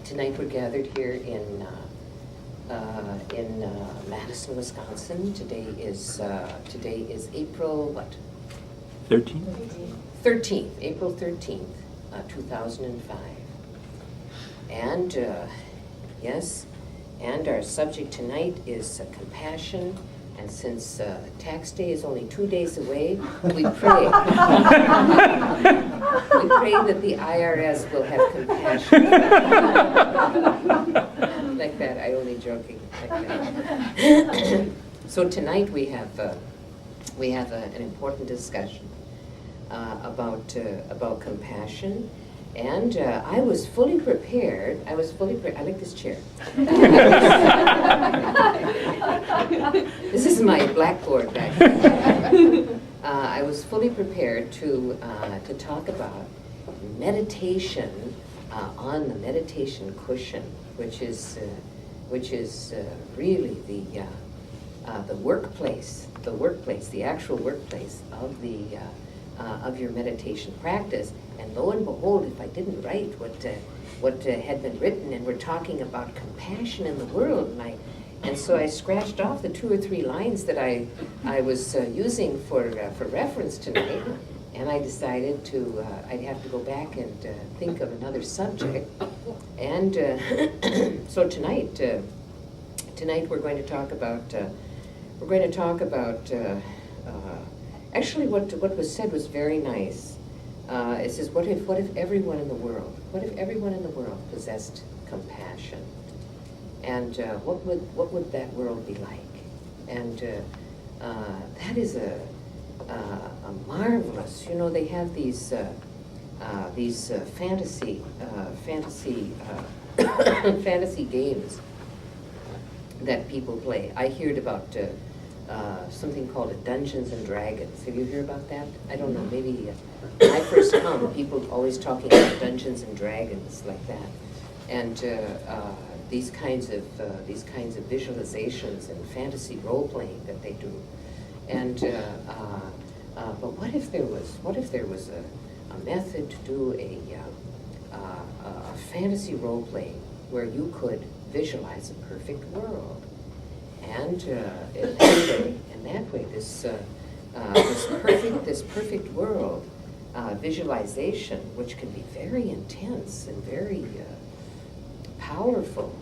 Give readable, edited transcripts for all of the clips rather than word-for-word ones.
Tonight we're gathered here in Madison, Wisconsin. Today is April what? 13th, April 13th, 2005. And yes, and our subject tonight is compassion. And since tax day is only 2 days away, we pray. We pray that the IRS will have compassion. Like that, I only joking. Like that. So tonight we have an important discussion about compassion. And I was fully prepared. I like this chair. This is my blackboard back here. I was fully prepared to talk about meditation on the meditation cushion, which is really the workplace, the actual workplace of your meditation practice. And lo and behold, if I didn't write what had been written, and we're talking about compassion in the world, and so I scratched off the 2 or 3 lines that I was using for reference tonight, and I decided I'd have to go back and think of another subject. And so tonight we're going to talk about actually what was said was very nice. It says, what if everyone in the world possessed compassion, and what would that world be like? And that is a marvelous. They have these fantasy fantasy games that people play. I heard about something called Dungeons and Dragons. Have you heard about that? I don't know. Maybe when I first come, people always talking about Dungeons and Dragons like that, and these kinds of visualizations and fantasy role playing that they do. And but what if there was a method to do a fantasy role playing where you could visualize a perfect world? And in that way, this perfect world visualization, which can be very intense and very powerful,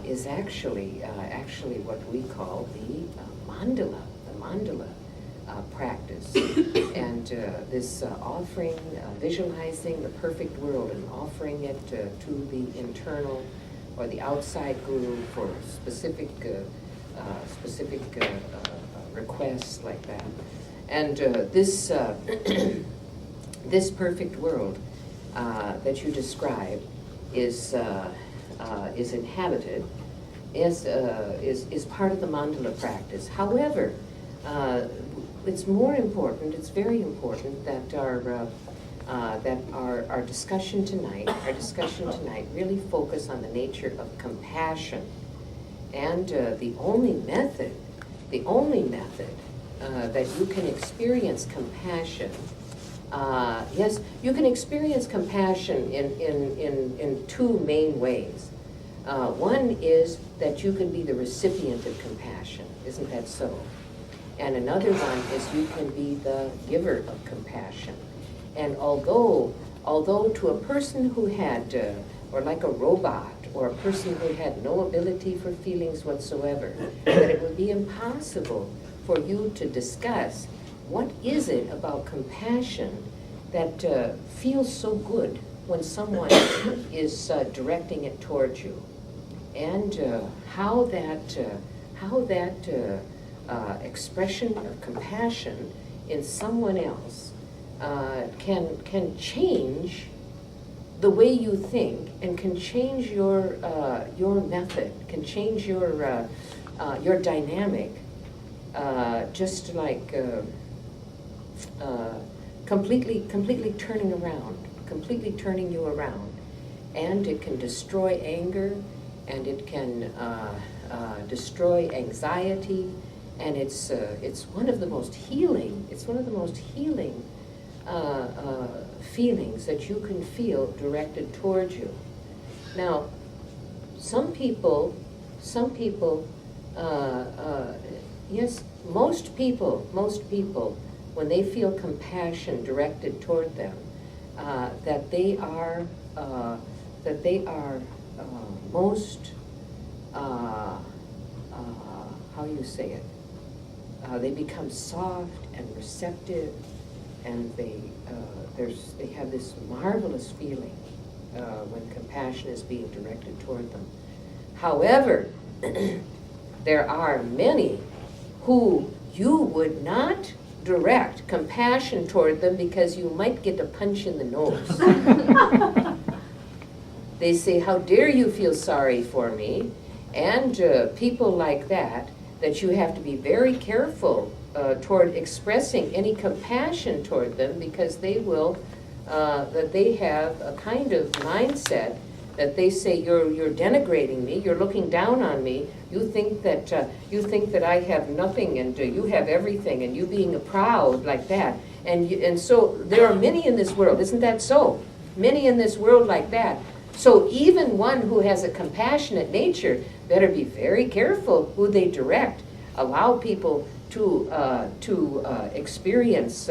is actually what we call the mandala practice. And this offering, visualizing the perfect world and offering it to the internal or the outside guru for specific requests like that. And this perfect world that you describe is inhabited, is part of the mandala practice. However, it's very important that our discussion tonight really focus on the nature of compassion. And the only method that you can experience compassion, yes, you can experience compassion in 2 main ways. One is that you can be the recipient of compassion. Isn't that so? And another one is you can be the giver of compassion. And although to a person who had, or like a robot, or a person who had no ability for feelings whatsoever, that it would be impossible for you to discuss what is it about compassion that feels so good when someone is directing it towards you, and how that expression of compassion in someone else can change the way you think, and can change your method, can change your dynamic, just like completely turning you around, and it can destroy anger, and it can destroy anxiety, and it's one of the most healing. It's one of the most healing feelings that you can feel directed towards you. Now, some people, yes, most people, when they feel compassion directed toward them, that they are most, how you say it? They become soft and receptive, and they have this marvelous feeling when compassion is being directed toward them. However, there are many who you would not direct compassion toward them because you might get a punch in the nose. They say, how dare you feel sorry for me? And people like that you have to be very careful toward expressing any compassion toward them, because they will, that they have a kind of mindset that they say, you're denigrating me, you're looking down on me, you think that I have nothing and you have everything, and you being proud like that. And so there are many in this world, isn't that so? Many in this world like that. So even one who has a compassionate nature better be very careful who they direct. Allow people to experience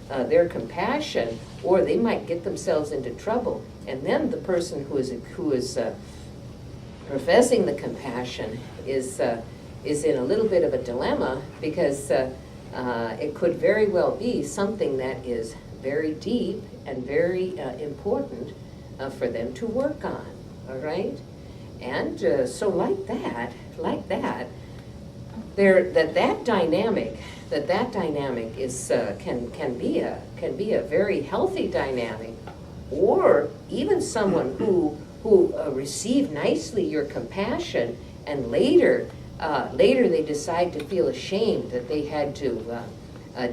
their compassion, or they might get themselves into trouble. And then the person who is professing the compassion is in a little bit of a dilemma, because it could very well be something that is very deep and very important for them to work on. All right, and so like that, that dynamic is can be a very healthy dynamic, or even someone who received nicely your compassion, and later they decide to feel ashamed that they had to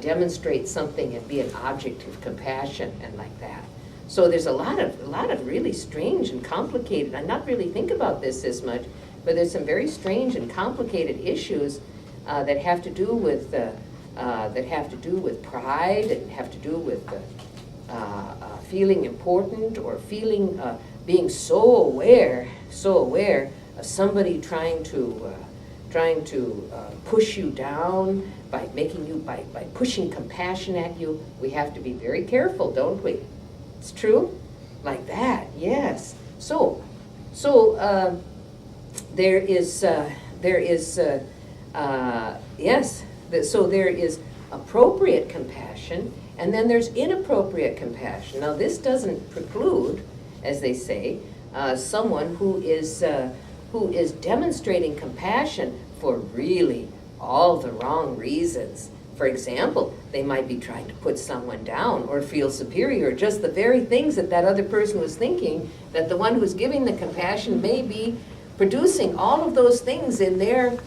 demonstrate something and be an object of compassion, and like that. So there's a lot of really strange and complicated. I not really think about this much, but there's some very strange and complicated issues that have to do with pride, and have to do with feeling important, or feeling being so aware of somebody trying to push you down by pushing compassion at you. We have to be very careful, don't we? It's true, like that. Yes. So there is appropriate compassion, and then there's inappropriate compassion. Now this doesn't preclude, as they say, someone who is demonstrating compassion for really all the wrong reasons. For example, they might be trying to put someone down or feel superior, just the very things that other person was thinking, that the one who's giving the compassion may be producing all of those things in their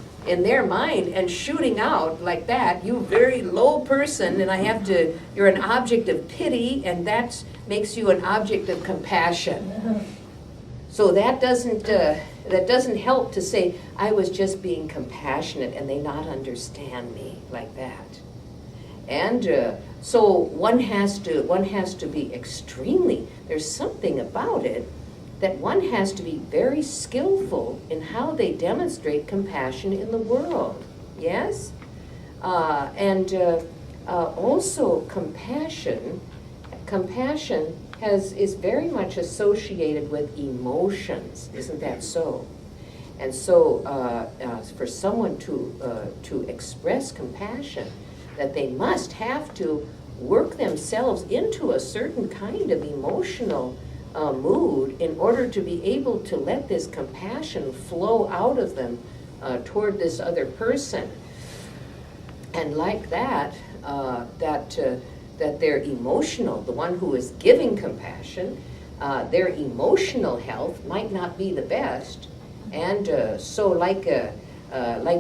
mind and shooting out like that. You very low person, and you're an object of pity, and that makes you an object of compassion. So that doesn't help to say, I was just being compassionate and they not understand me, like that. And so one has to be extremely, there's something about it that one has to be very skillful in how they demonstrate compassion in the world. Yes? Also compassion is very much associated with emotions, isn't that so? And so for someone to express compassion, that they must have to work themselves into a certain kind of emotional mood in order to be able to let this compassion flow out of them toward this other person. And like that, that their emotional, the one who is giving compassion, their emotional health might not be the best. And so like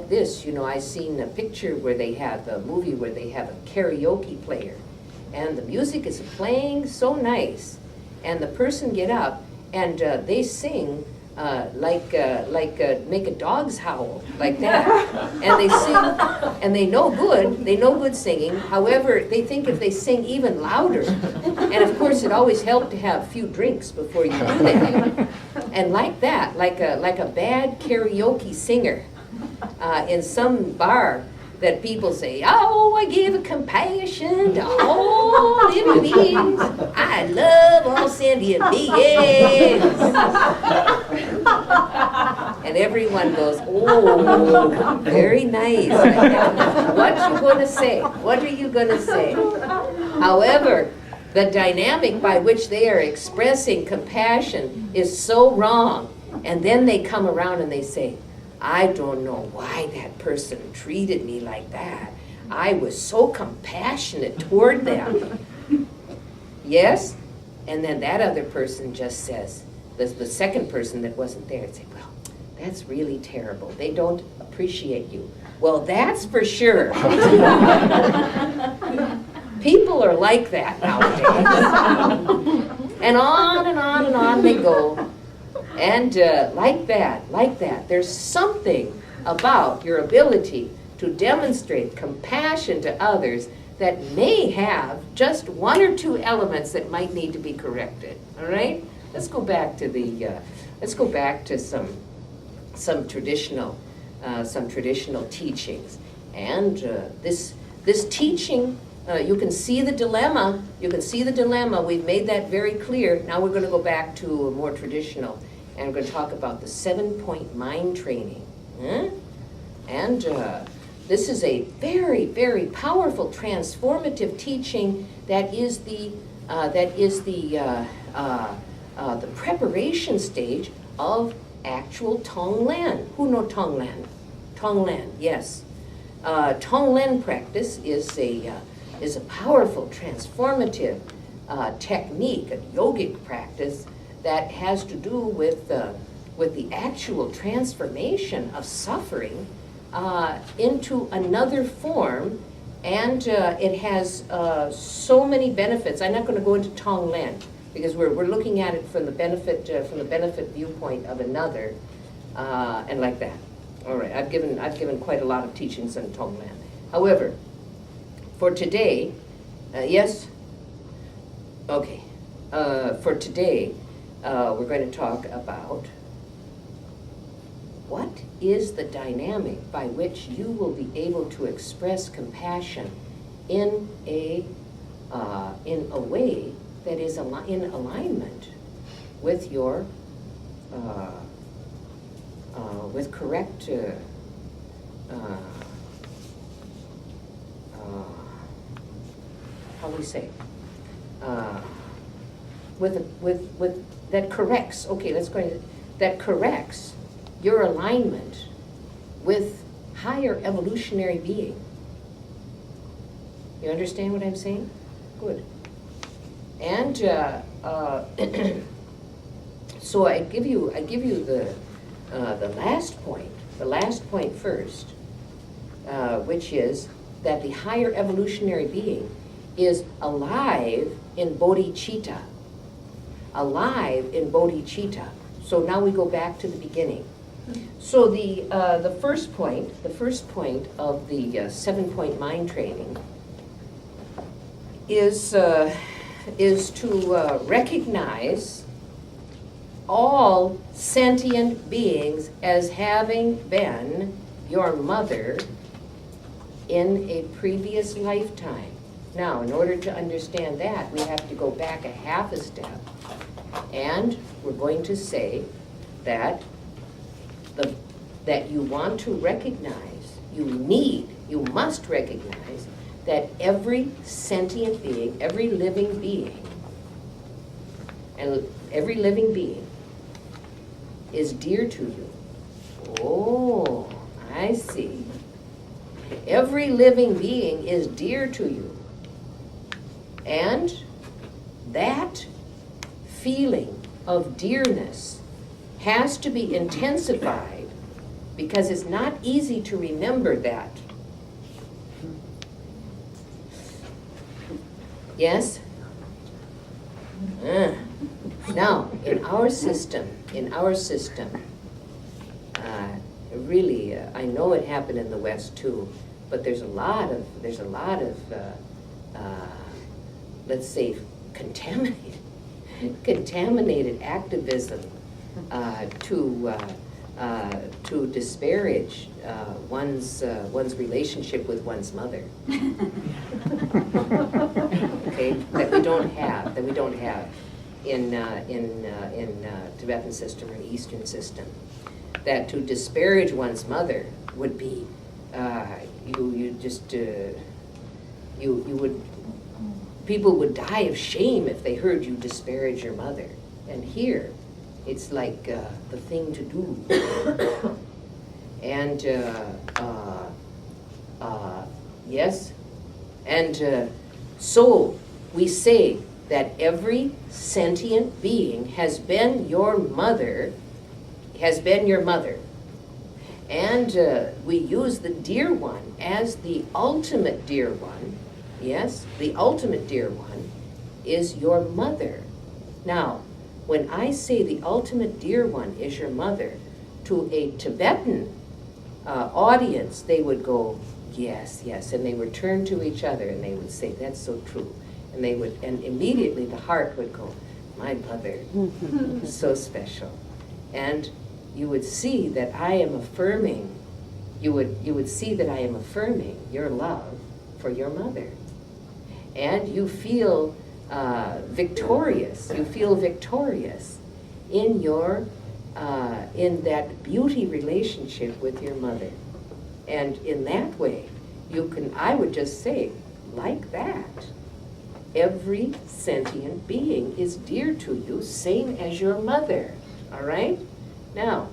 this, I've seen a picture where they have a movie where they have a karaoke player, and the music is playing so nice, and the person get up and they sing make a dog's howl, like that. And they sing, and they know good singing. However, they think if they sing even louder, and of course it always helped to have a few drinks before you do that. And like that, like a bad karaoke singer in some bar, that people say, oh, I give compassion to all living beings. I love all sentient beings. And everyone goes, oh, very nice. What you going to say? What are you going to say? However, the dynamic by which they are expressing compassion is so wrong. And then they come around and they say, I don't know why that person treated me like that. I was so compassionate toward them. Yes? And then that other person just says, the second person that wasn't there, would say, well, that's really terrible. They don't appreciate you. Well, that's for sure. People are like that nowadays. And on and on and on they go. And like that, there's something about your ability to demonstrate compassion to others that may have just one or two elements that might need to be corrected. All right? Let's go back to some traditional teachings. And this teaching, you can see the dilemma. We've made that very clear. Now we're going to go back to a more traditional. And we're going to talk about the 7-point mind training. And this is a very, very powerful transformative teaching that is the preparation stage of actual Tonglen. Who know Tonglen? Tonglen, yes. Tonglen practice is a powerful transformative technique, a yogic practice that has to do with the actual transformation of suffering into another form, and it has so many benefits. I'm not going to go into Tonglen because we're looking at it from the benefit viewpoint of another, and like that. All right, I've given quite a lot of teachings on Tonglen. However, for today, yes, okay, for today. We're going to talk about what is the dynamic by which you will be able to express compassion in a way that is in alignment with your with correct how do we say with that corrects, okay, let's go ahead, that corrects your alignment with higher evolutionary being. You understand what I'm saying? Good. And so I give you the last point first, which is that the higher evolutionary being is alive in bodhicitta. Alive in bodhicitta. So now we go back to the beginning. So the first point of the 7-point mind training is to recognize all sentient beings as having been your mother in a previous lifetime. Now, in order to understand that, we have to go back a half a step. And we're going to say that that you want to recognize, you must recognize that every sentient being, every living being, and every living being is dear to you. Oh, I see. Every living being is dear to you. And that feeling of dearness has to be intensified because it's not easy to remember that. Yes? Now, in our system, really, I know it happened in the West too, but there's a lot of let's say, contaminated activism to disparage one's relationship with one's mother. Okay, that we don't have in Tibetan system or the Eastern system. That to disparage one's mother would be people would die of shame if they heard you disparage your mother. And here, it's like the thing to do. And yes, and so we say that every sentient being has been your mother, and we use the dear one as the ultimate dear one. Yes, the ultimate dear one is your mother. Now, when I say the ultimate dear one is your mother, to a Tibetan audience, they would go, yes, yes, and they would turn to each other and they would say, that's so true. And they would, and immediately the heart would go, my mother, so special. And you would see that I am affirming, you would see that I am affirming your love for your mother. And you feel victorious. You feel victorious in your in that beauty relationship with your mother. And in that way, you can, I would just say, like that, every sentient being is dear to you, same as your mother. All right? Now,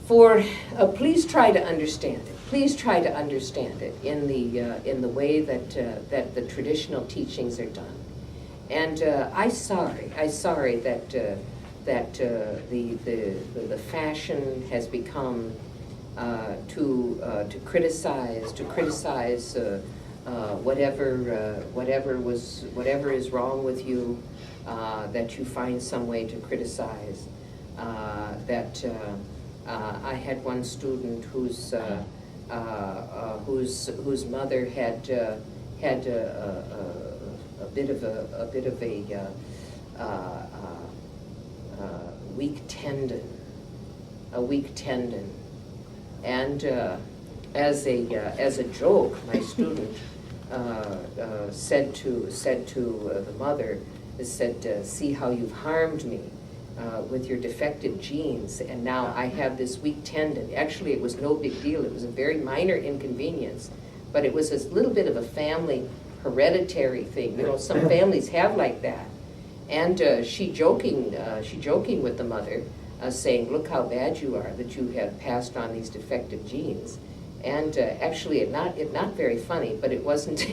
please try to understand it. Please try to understand it in the way that that the traditional teachings are done. And I'm sorry that the fashion has become to criticize whatever is wrong with you, that you find some way to criticize. I had one student whose mother had a bit of a weak tendon, and as a joke, my student said to the mother, said, "See how you've harmed me with your defective genes, and now I have this weak tendon." Actually, it was no big deal. It was a very minor inconvenience, but it was a little bit of a family hereditary thing. You know, some families have like that. And she joking with the mother, saying, "Look how bad you are that you have passed on these defective genes." And actually, it not very funny, but it wasn't.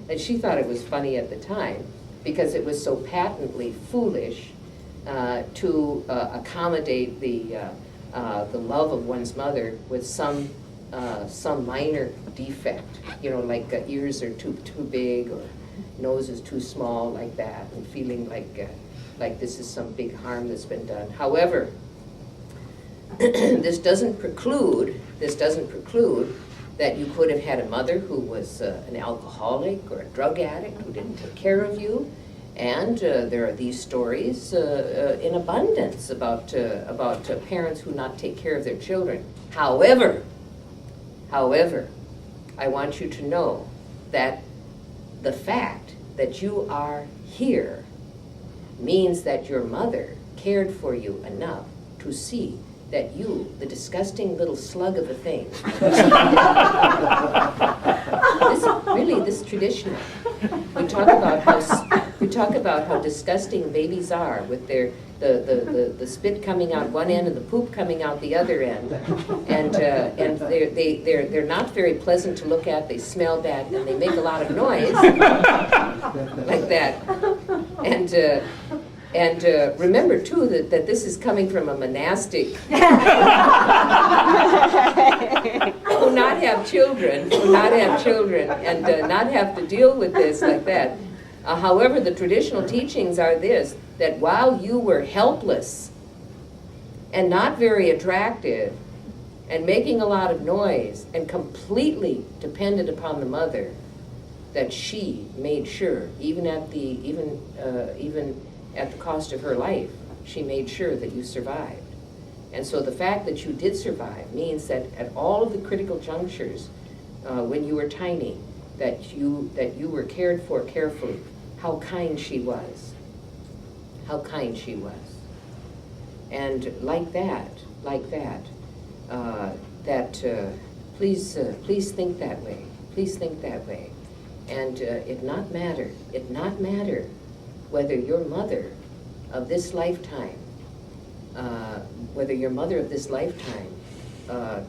And she thought it was funny at the time because it was so patently foolish to accommodate the love of one's mother with some minor defect, you know, like ears are too big or nose is too small, like that, and feeling like this is some big harm that's been done. However, this doesn't preclude that you could have had a mother who was an alcoholic or a drug addict who didn't take care of you. And there are these stories in abundance about parents who not take care of their children. However, I want you to know that the fact that you are here means that your mother cared for you enough to see that you, the disgusting little slug of a thing, this traditional. We talk about how disgusting babies are with their the spit coming out one end and the poop coming out the other end, and they're not very pleasant to look at. They smell bad and they make a lot of noise like that. And remember too that this is coming from a monastic who not have children, and not have to deal with this like that. However, the traditional teachings are this, that while you were helpless and not very attractive and making a lot of noise and completely dependent upon the mother, that she made sure, even at the cost of her life, she made sure that you survived. And so the fact that you did survive means that at all of the critical junctures, when you were tiny, that you were cared for carefully. How kind she was. How kind she was. And like that, please think that way. Please think that way. And it not matter whether your mother of this lifetime,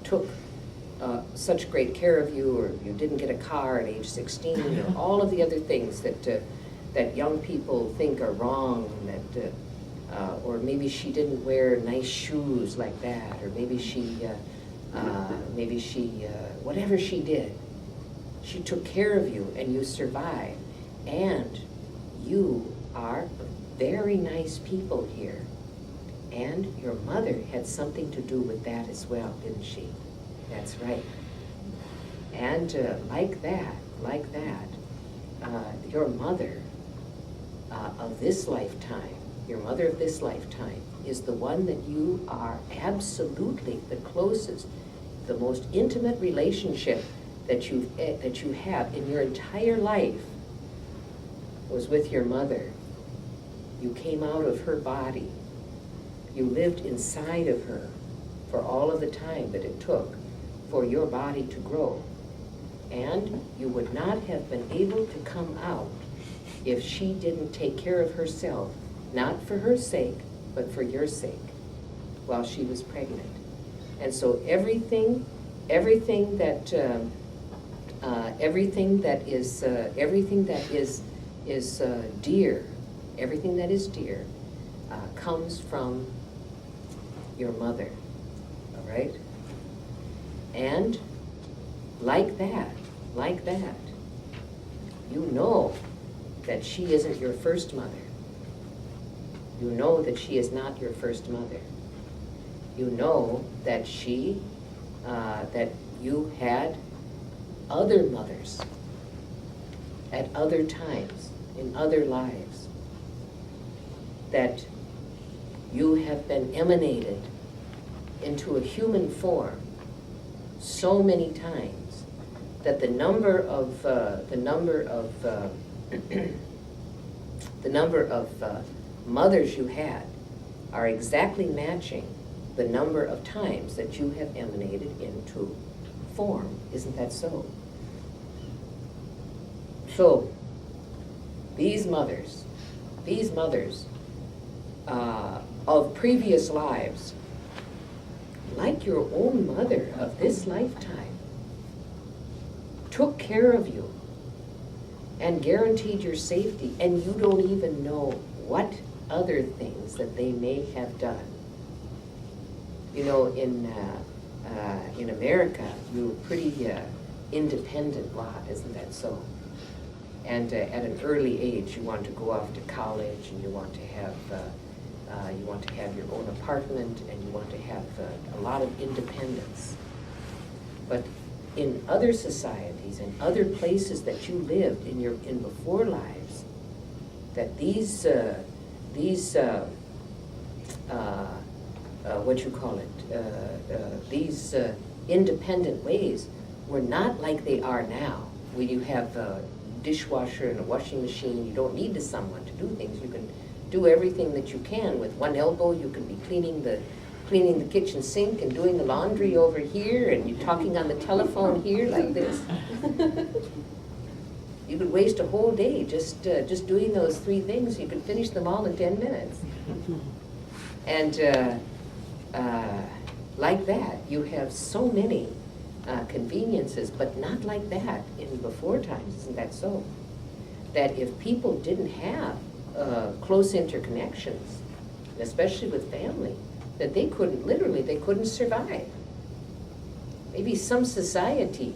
took such great care of you, or you didn't get a car at age 16, or all of the other things that young people think are wrong, that or maybe she didn't wear nice shoes like that, or maybe she whatever she did, she took care of you and you survived, and you are very nice people here. And your mother had something to do with that as well, didn't she? That's right. And like that, your mother of this lifetime, is the one that you are absolutely the closest, the most intimate relationship that you have in your entire life was with your mother. You came out of her body. You lived inside of her for all of the time that it took for your body to grow. And you would not have been able to come out if she didn't take care of herself, not for her sake, but for your sake, while she was pregnant. And so everything that is dear comes from your mother, all right? And like that, you know that she isn't your first mother. You know that she is not your first mother. You know that that you had other mothers at other times, in other lives, that you have been emanated into a human form so many times that the number of mothers you had are exactly matching the number of times that you have emanated into form. Isn't that so? So these mothers of previous lives, like your own mother of this lifetime, took care of you and guaranteed your safety, and you don't even know what other things that they may have done. You know, in America, you're pretty independent lot, isn't that so? And at an early age, you want to go off to college, and you want to have your own apartment, and you want to have a lot of independence. But in other societies and other places that you lived in before lives, that these independent ways were not like they are now, where you have a dishwasher and a washing machine. You don't need someone to do things. You can do everything that you can with one elbow. You can be cleaning the kitchen sink and doing the laundry over here, and you're talking on the telephone here like this. You could waste a whole day just doing those 3 things. You could finish them all in 10 minutes. And like that, you have so many conveniences, but not like that in before times. Isn't that so? That if people didn't have close interconnections, especially with family, that they couldn't survive. Maybe some society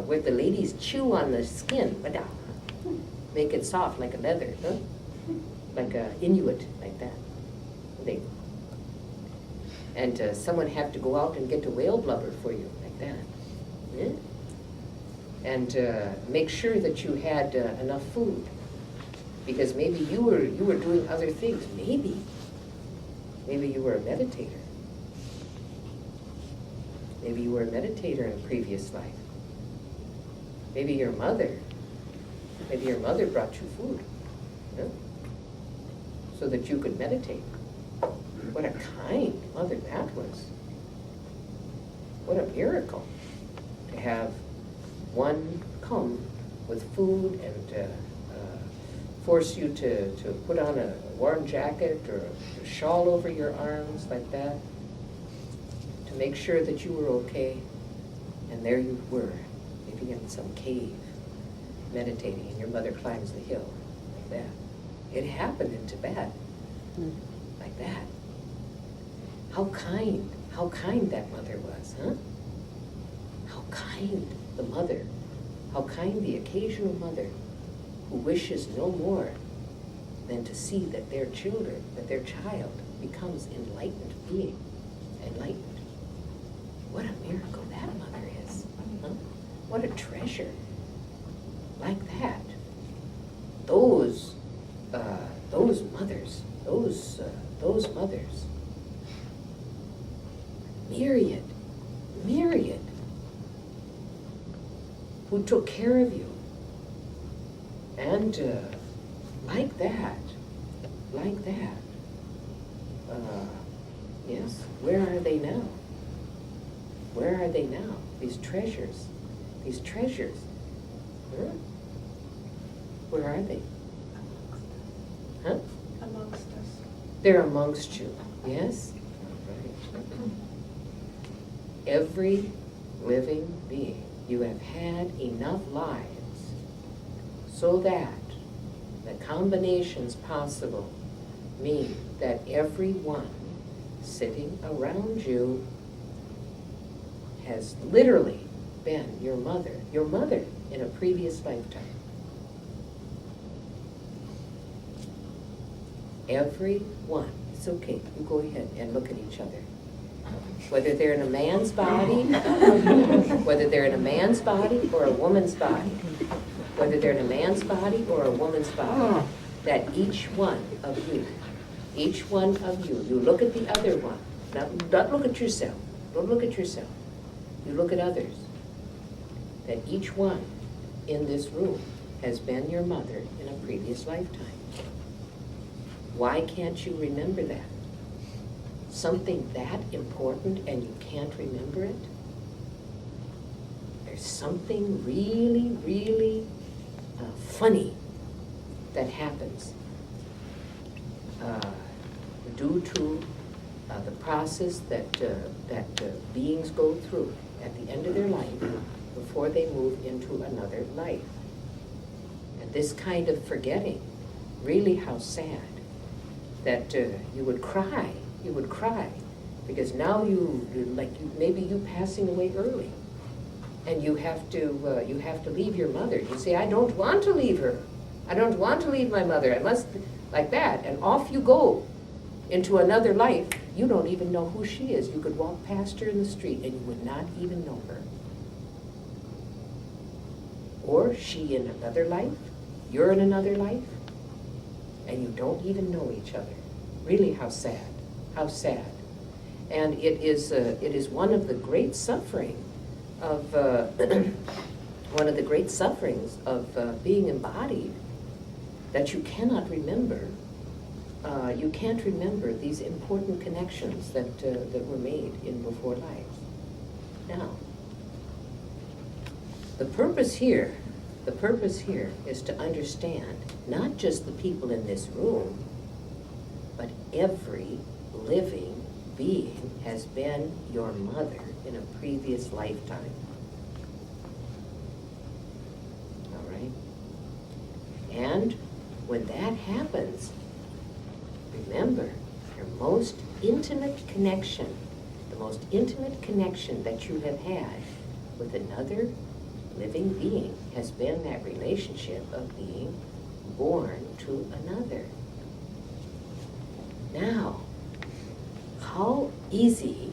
where the ladies chew on the skin, make it soft like a leather, huh? Like a Inuit, like that. And someone have to go out and get the whale blubber for you, like that. Yeah? And make sure that you had enough food, because maybe you were doing other things. Maybe Maybe you were a meditator. Maybe you were a meditator in a previous life. Maybe your mother brought you food, you know, so that you could meditate. What a kind mother that was. What a miracle to have one come with food and force you to put on a warm jacket or a shawl over your arms like that to make sure that you were okay. And there you were, maybe in some cave, meditating, and your mother climbs the hill like that. It happened in Tibet, like that. How kind that mother was, huh? How kind the mother, how kind the occasional mother who wishes no more than to see that their children, that their child becomes enlightened being, enlightened. What a miracle that mother is, huh? What a treasure, like that. Those mothers, those mothers, myriad, who took care of you, and like that, yes, where are they now? Where are they now? These treasures, huh? Where are they? Huh? Amongst us. They're amongst you, yes? Right. Every living being, you have had enough lives so that the combinations possible mean that everyone sitting around you has literally been your mother in a previous lifetime. Everyone. It's okay, you go ahead and look at each other. Whether they're in a man's body, whether they're in a man's body or a woman's body, whether they're in a man's body or a woman's body, that each one of you, you look at the other one. Don't look at yourself. Don't look at yourself. You look at others. That each one in this room has been your mother in a previous lifetime. Why can't you remember that? Something that important and you can't remember it? There's something really, really funny that happens due to the process that beings go through at the end of their life before they move into another life. And this kind of forgetting, really how sad, that you would cry, because now maybe you passing away early, and you have to leave your mother. You say, I don't want to leave her. I don't want to leave my mother. I must, like that, and off you go into another life. You don't even know who she is. You could walk past her in the street and you would not even know her. Or she in another life, you're in another life, and you don't even know each other. Really, how sad, how sad. And it is one of the great suffering of, one of the great sufferings of being embodied, that you cannot remember. You can't remember these important connections that were made in before lives. Now, the purpose here is to understand not just the people in this room, but every living being has been your mother in a previous lifetime. All right? And when that happens, remember, your most intimate connection, the most intimate connection that you have had with another living being has been that relationship of being born to another. Now, how easy,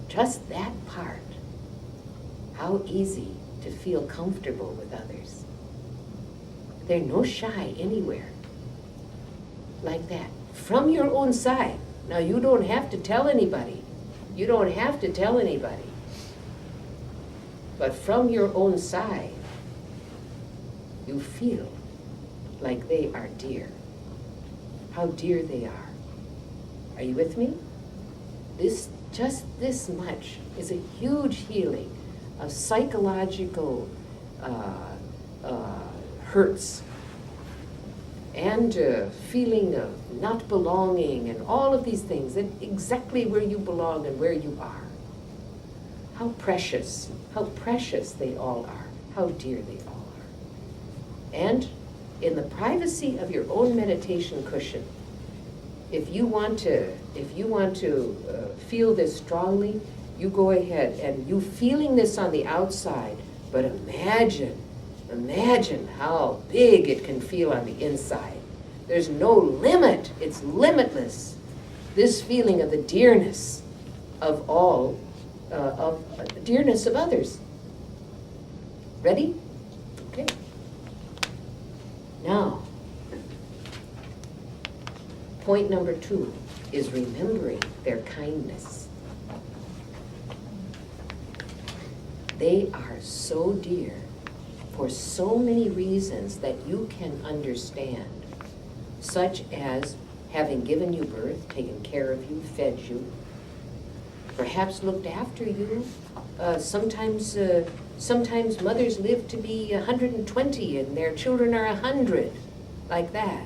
just that part, how easy to feel comfortable with others. There's no shy anywhere. Like that. From your own side, Now, you don't have to tell anybody. You don't have to tell anybody. But from your own side, you feel like they are dear. How dear they are. Are you with me? Just this much is a huge healing of psychological hurts and feeling of not belonging and all of these things, and exactly where you belong and where you are. How precious they all are, how dear they all are. And in the privacy of your own meditation cushion, if you want to feel this strongly, you go ahead and you feeling this on the outside, but imagine how big it can feel on the inside. There's no limit, it's limitless. This feeling of the dearness of all, of dearness of others. Ready? Okay. Now, point number 2 is remembering their kindness. They are so dear for so many reasons that you can understand, such as having given you birth, taken care of you, fed you, perhaps looked after you. Sometimes mothers live to be 120 and their children are 100, like that.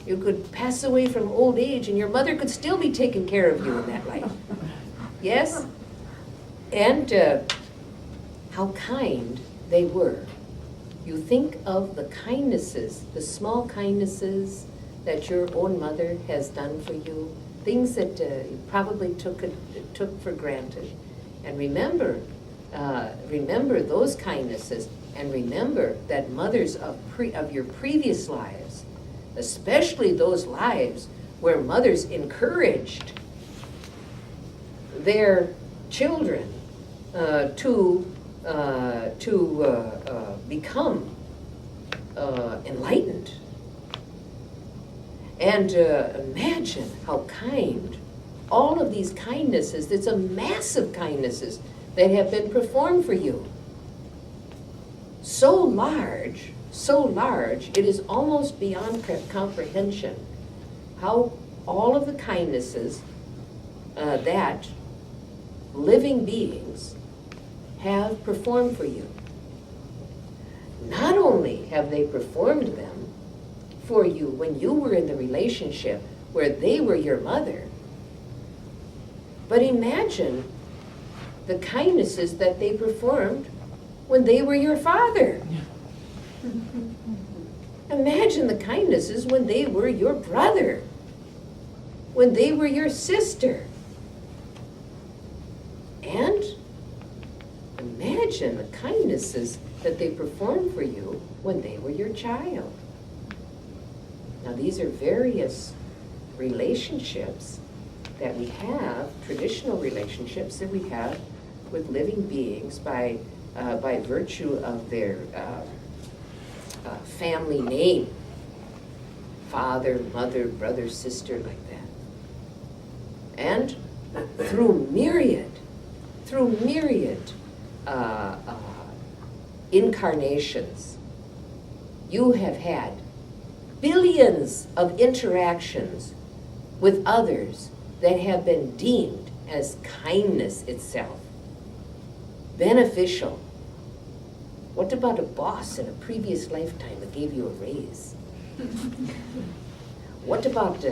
You could pass away from old age and your mother could still be taking care of you in that life. Yes? And how kind they were. You think of the kindnesses, the small kindnesses that your own mother has done for you, things that you probably took for granted. And remember those kindnesses, and remember that mothers of your previous lives, especially those lives where mothers encouraged their children to become enlightened. And imagine how kind all of these kindnesses, it's a massive kindnesses that have been performed for you. So large, it is almost beyond comprehension how all of the kindnesses that living beings have performed for you. Not only have they performed them for you when you were in the relationship where they were your mother, but imagine the kindnesses that they performed when they were your father. Imagine the kindnesses when they were your brother, when they were your sister. And imagine the kindnesses that they performed for you when they were your child. Now, these are various relationships that we have, traditional relationships that we have with living beings by virtue of their family name, father, mother, brother, sister, like that. And through myriad incarnations, you have had billions of interactions with others that have been deemed as kindness itself, beneficial. What about a boss in a previous lifetime that gave you a raise? What about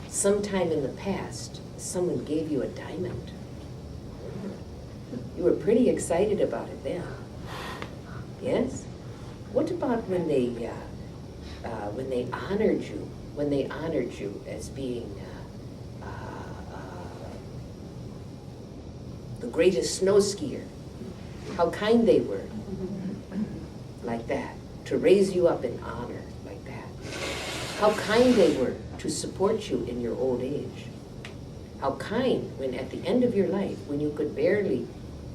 sometime in the past, someone gave you a diamond? You were pretty excited about it then. Yes? What about when they honored you as being the greatest snow skier? How kind they were, like that, to raise you up in honor, like that. How kind they were to support you in your old age. How kind when at the end of your life, when you could barely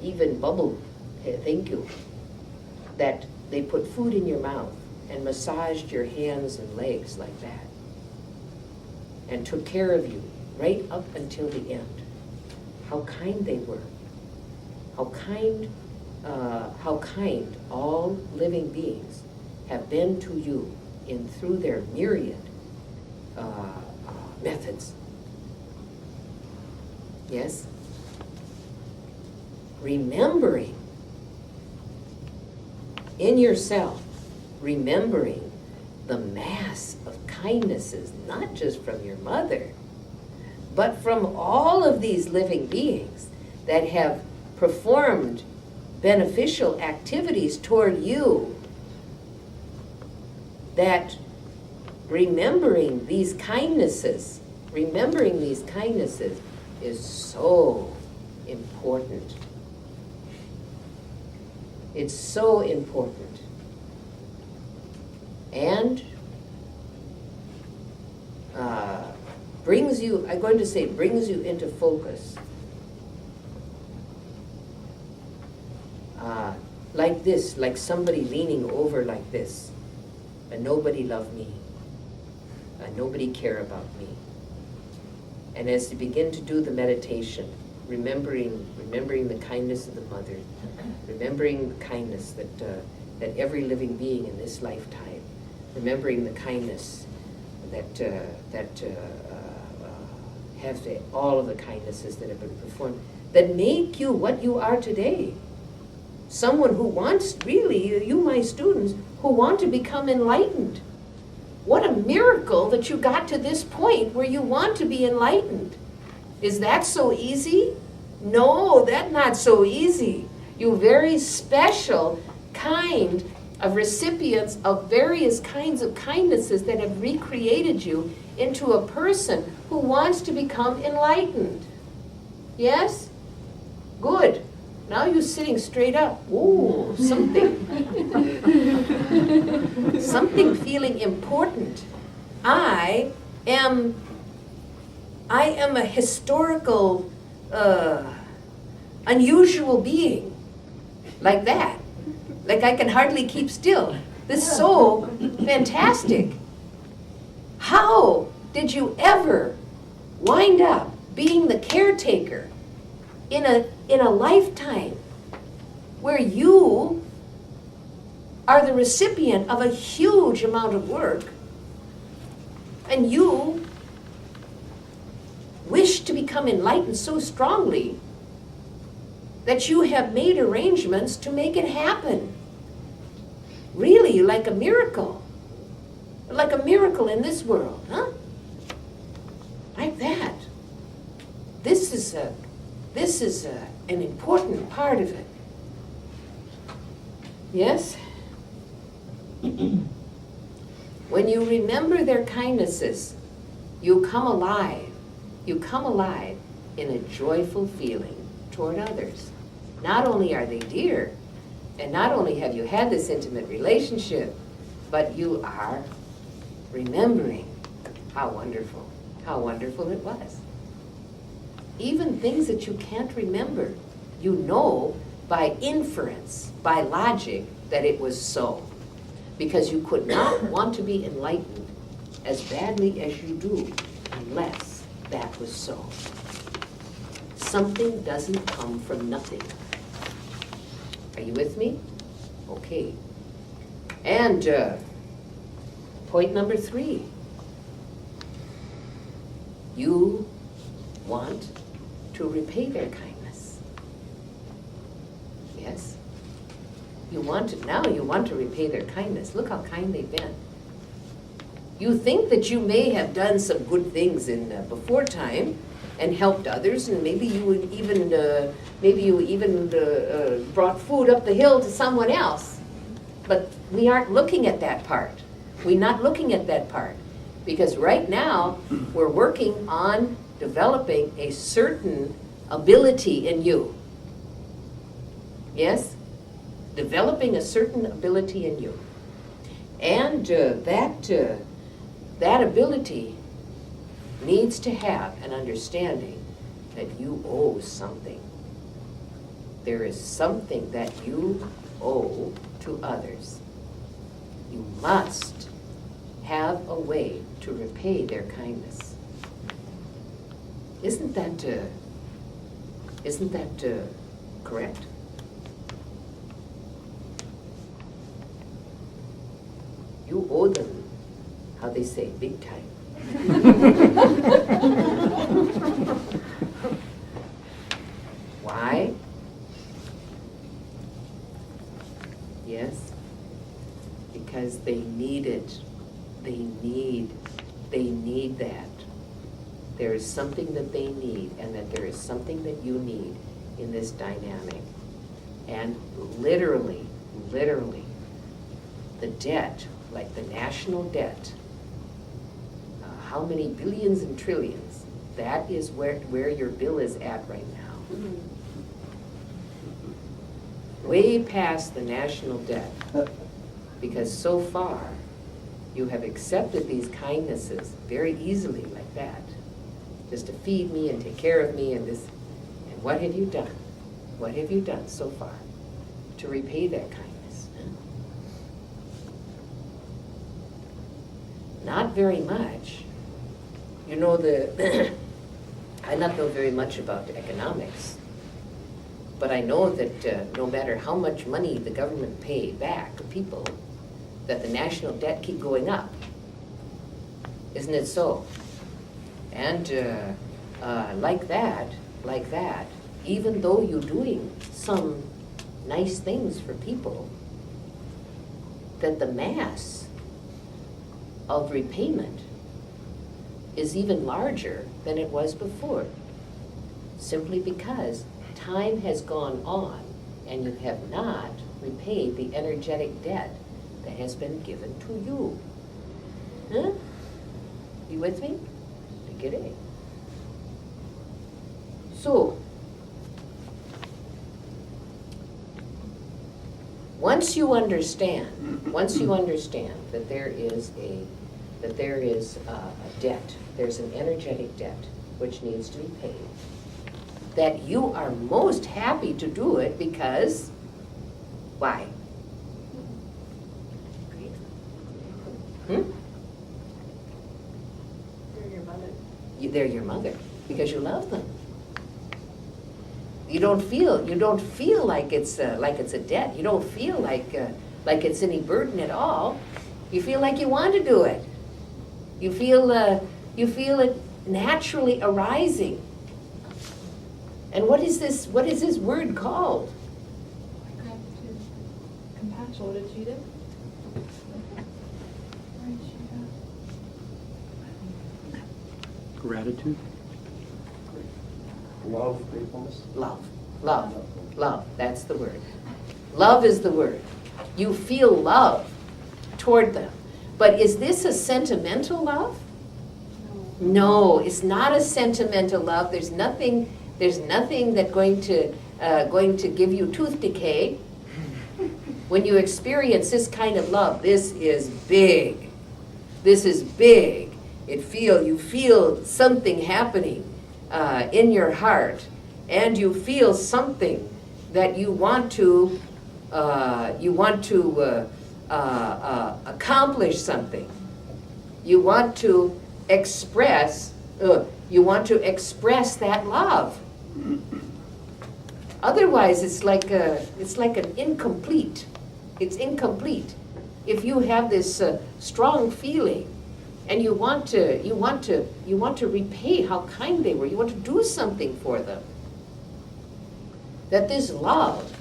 even bubble, thank you, that they put food in your mouth and massaged your hands and legs like that, and took care of you right up until the end. How kind they were. How kind all living beings have been to you through their myriad methods. Yes? Remembering in yourself, remembering the mass of kindnesses, not just from your mother, but from all of these living beings that have performed beneficial activities toward you, that remembering these kindnesses is so important. It's so important. And brings you into focus. Like this, like somebody leaning over like this, and nobody love me, and nobody care about me. And as you begin to do the meditation, remembering the kindness of the mother, remembering the kindness that every living being in this lifetime, remembering the kindness have all of the kindnesses that have been performed, that make you what you are today. Someone who wants, really, you my students, who want to become enlightened. What a miracle that you got to this point where you want to be enlightened. Is that so easy? No, that's not so easy. You very special kind of recipients of various kinds of kindnesses that have recreated you into a person who wants to become enlightened. Yes? Good. Now you're sitting straight up. Ooh, something. Something feeling important. I am a historical, unusual being. Like that. Like I can hardly keep still. This is so fantastic. How did you ever wind up being the caretaker in a lifetime where you are the recipient of a huge amount of work and you wish to become enlightened so strongly that you have made arrangements to make it happen? Really, like a miracle. Like a miracle in this world, huh? Like that. This is an important part of it. Yes? When you remember their kindnesses, you come alive. You come alive in a joyful feeling toward others. Not only are they dear, and not only have you had this intimate relationship, but you are remembering how wonderful it was. Even things that you can't remember, you know by inference, by logic, that it was so. Because you could not want to be enlightened as badly as you do unless that was so. Something doesn't come from nothing. Are you with me? Okay. And point number 3. You want to repay their kindness. Yes? You want to repay their kindness. Look how kind they've been. You think that you may have done some good things in before time and helped others, and maybe you even brought food up the hill to someone else. But we aren't looking at that part. We're not looking at that part. Because right now, we're working on developing a certain ability in you. Yes? Developing a certain ability in you. And that ability needs to have an understanding that you owe something. There is something that you owe to others. You must have a way to repay their kindness. Isn't that correct? You owe them, how they say, big time. Why? Yes, because they need it. They need that. There is something that they need, and that there is something that you need in this dynamic. And literally, the debt, like the national debt, how many billions and trillions, that is where your bill is at right now. Way past the national debt. Because so far, you have accepted these kindnesses very easily like that. Just to feed me and take care of me and this. And what have you done? What have you done so far to repay that kindness? Not very much. You know, I not know very much about economics, but I know that no matter how much money the government pay back to people, that the national debt keep going up. Isn't it so? And like that, even though you're doing some nice things for people, that the mass of repayment is even larger than it was before, simply because time has gone on and you have not repaid the energetic debt that has been given to you. Huh? You with me? Get it? So, once you understand that there is a debt, there's an energetic debt which needs to be paid, that you are most happy to do it because, why? They're your mother because you love them. You don't feel like it's a debt. You don't feel like it's any burden at all. You feel like you want to do it. You feel it naturally arising. And what is this word called? Gratitude, compassion. What did you do? Gratitude? Love, gratefulness? Love, that's the word. Love is the word. You feel love toward them. But is this a sentimental love? No, it's not a sentimental love. There's nothing that's going to give you tooth decay. When you experience this kind of love, this is big. This is big. You feel something happening in your heart, and you feel something that you want to accomplish something. You want to express that love. Otherwise, it's like an incomplete. It's incomplete. If you have this strong feeling, and you want to repay how kind they were. You want to do something for them. That this love,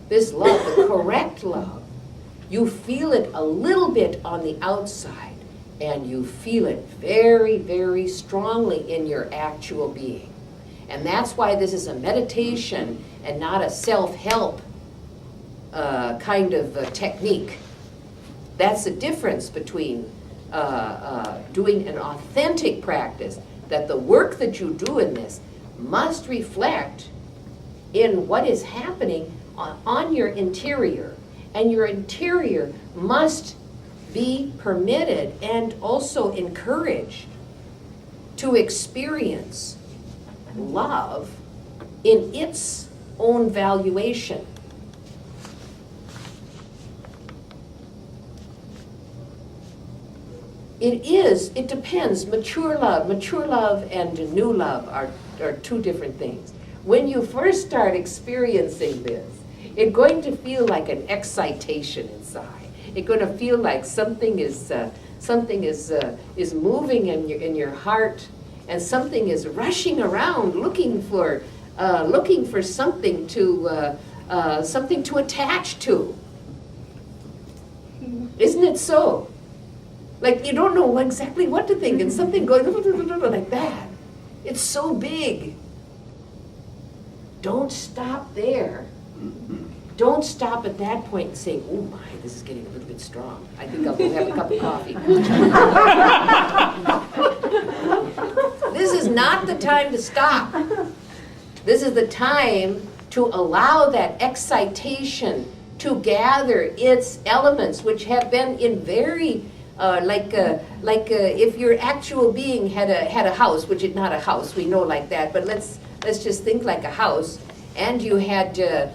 the correct love, you feel it a little bit on the outside, and you feel it very, very strongly in your actual being. And that's why this is a meditation and not a self-help kind of technique. That's the difference between doing an authentic practice, that the work that you do in this must reflect in what is happening on your interior. And your interior must be permitted and also encouraged to experience love in its own valuation. It depends. Mature love and new love are two different things. When you first start experiencing this, it's going to feel like an excitation inside. It's going to feel like something is moving in your heart, and something is rushing around looking for something to attach to. Isn't it so? Like you don't know exactly what to think, and something going like that. It's so big. Don't stop there. Don't stop at that point and say, oh my, this is getting a little bit strong. I think I'll go have a cup of coffee. This is not the time to stop. This is the time to allow that excitation to gather its elements, which have been in very, if your actual being had a house, which is not a house, we know like that, but let's just think like a house, and you had it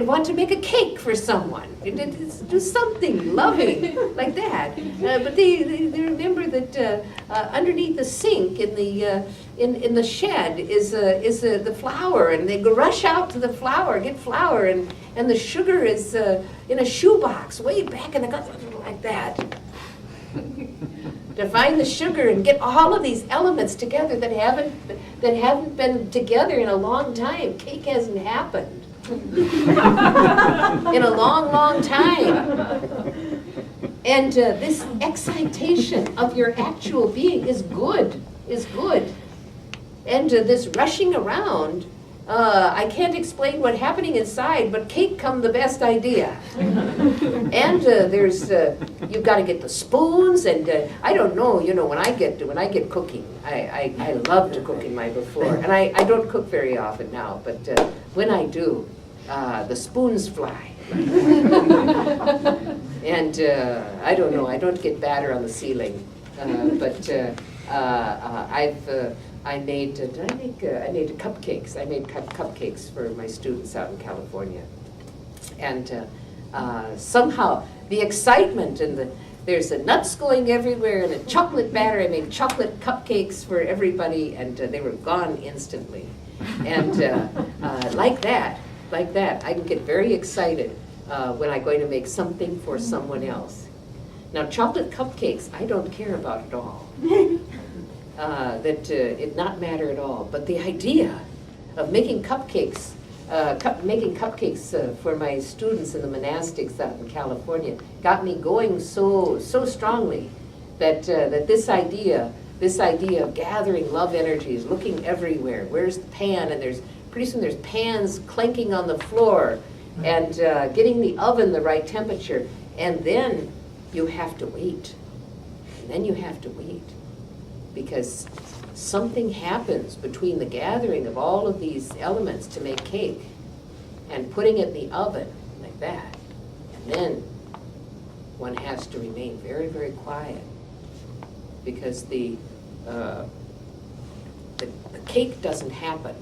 want to make a cake for someone. It do something loving like that. But they remember that underneath the sink in the shed is the flour, and they go rush out to the flour, get flour, and the sugar is in a shoebox way back in the gut like that. To find the sugar and get all of these elements together that haven't been together in a long time. Cake hasn't happened in a long time. And this excitation of your actual being is good. And this rushing around, I can't explain what's happening inside, but cake come the best idea. And you've got to get the spoons, and I don't know, when I get cooking, I love to cook in my before, and I don't cook very often now, but when I do, the spoons fly. And I don't know, I don't get batter on the ceiling, but I made cupcakes. I made cupcakes for my students out in California, and somehow the excitement and there's the nuts going everywhere and the chocolate batter. I made chocolate cupcakes for everybody, and they were gone instantly. And like that, I can get very excited when I'm going to make something for someone else. Now, chocolate cupcakes, I don't care about at all. It not matter at all. But the idea of making cupcakes, for my students in the monastics out in California got me going so strongly that this idea of gathering love energies, looking everywhere. Where's the pan? And pretty soon there's pans clanking on the floor, and getting the oven the right temperature, and then you have to wait. Because something happens between the gathering of all of these elements to make cake and putting it in the oven like that. And then one has to remain very, very quiet, because the cake doesn't happen.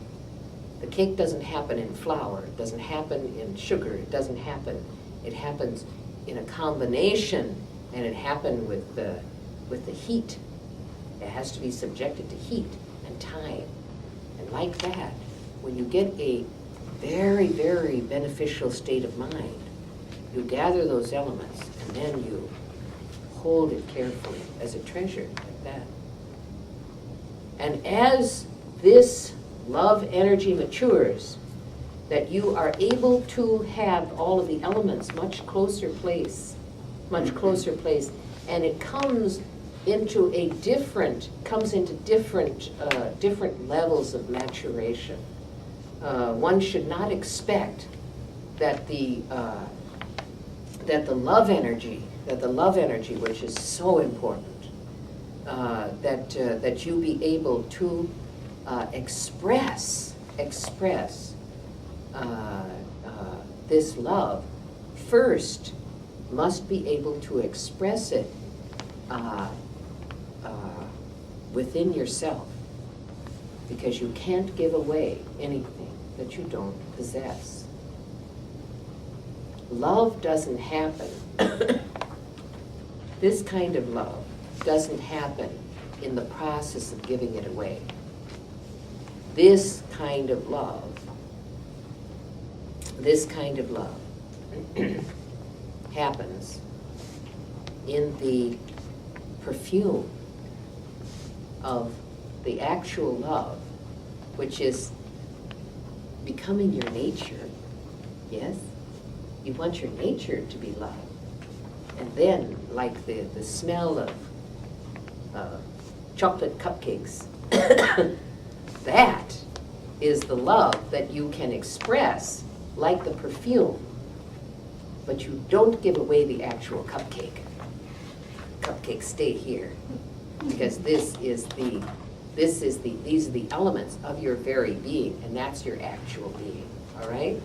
The cake doesn't happen in flour. It doesn't happen in sugar. It doesn't happen. It happens in a combination, and it happens with the heat. It has to be subjected to heat and time. And like that, when you get a very, very beneficial state of mind, you gather those elements, and then you hold it carefully as a treasure, like that. And as this love energy matures, that you are able to have all of the elements much closer place, and it comes into different levels of maturation. One should not expect that the love energy, which is so important, that you be able to express this love, first must be able to express it within yourself, because you can't give away anything that you don't possess. Love doesn't happen This kind of love doesn't happen in the process of giving it away. This kind of love happens in the perfume of the actual love, which is becoming your nature. Yes? You want your nature to be love. And then, like the smell of chocolate cupcakes, that is the love that you can express like the perfume, but you don't give away the actual cupcake. Cupcakes stay here, because these are the elements of your very being, and that's your actual being, all right?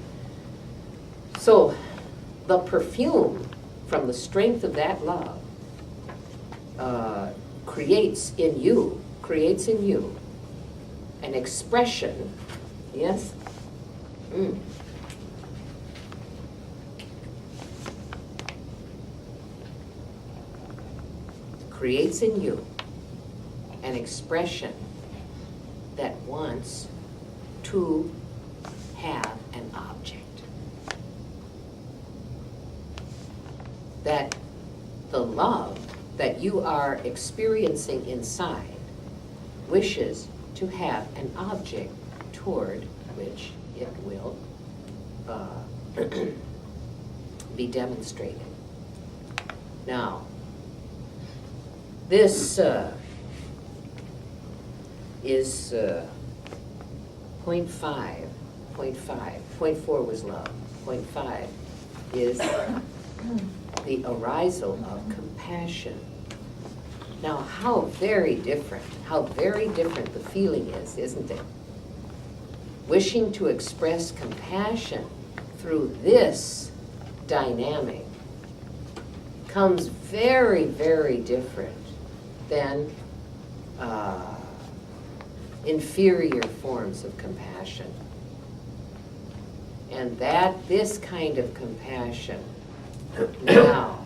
So the perfume from the strength of that love creates in you an expression, yes? Creates in you an expression that wants to have an object. That the love that you are experiencing inside wishes to have an object toward which it will be demonstrated. Now, this is 0.5. 0.4 was love. 0.5 is the arisal of compassion. Now, how very different the feeling is, isn't it? Wishing to express compassion through this dynamic comes very, very different than inferior forms of compassion. And that this kind of compassion now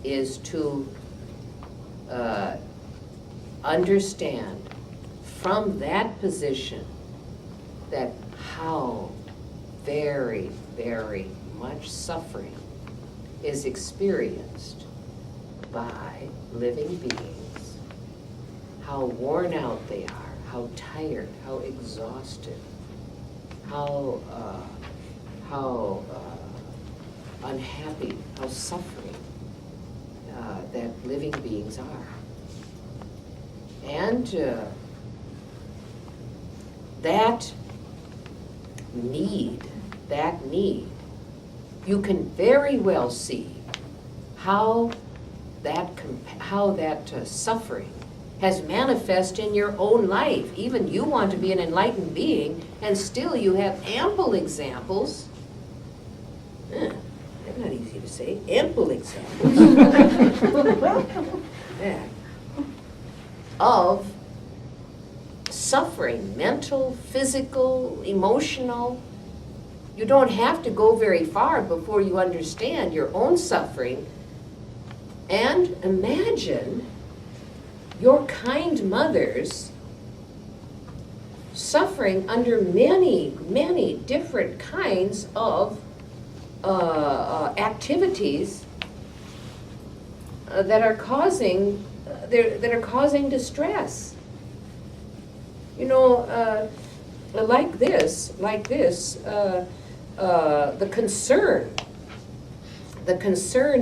is to understand from that position that how very, very much suffering is experienced by living beings, how worn out they are, how tired, how exhausted, how unhappy, how suffering that living beings are. And that need, you can very well see how that suffering has manifest in your own life. Even you want to be an enlightened being, and still you have ample examples. That's not easy to say. Ample examples. Yeah. Of suffering, mental, physical, emotional. You don't have to go very far before you understand your own suffering. And imagine your kind mothers suffering under many, many different kinds of activities that are causing distress. You know, like this, the concern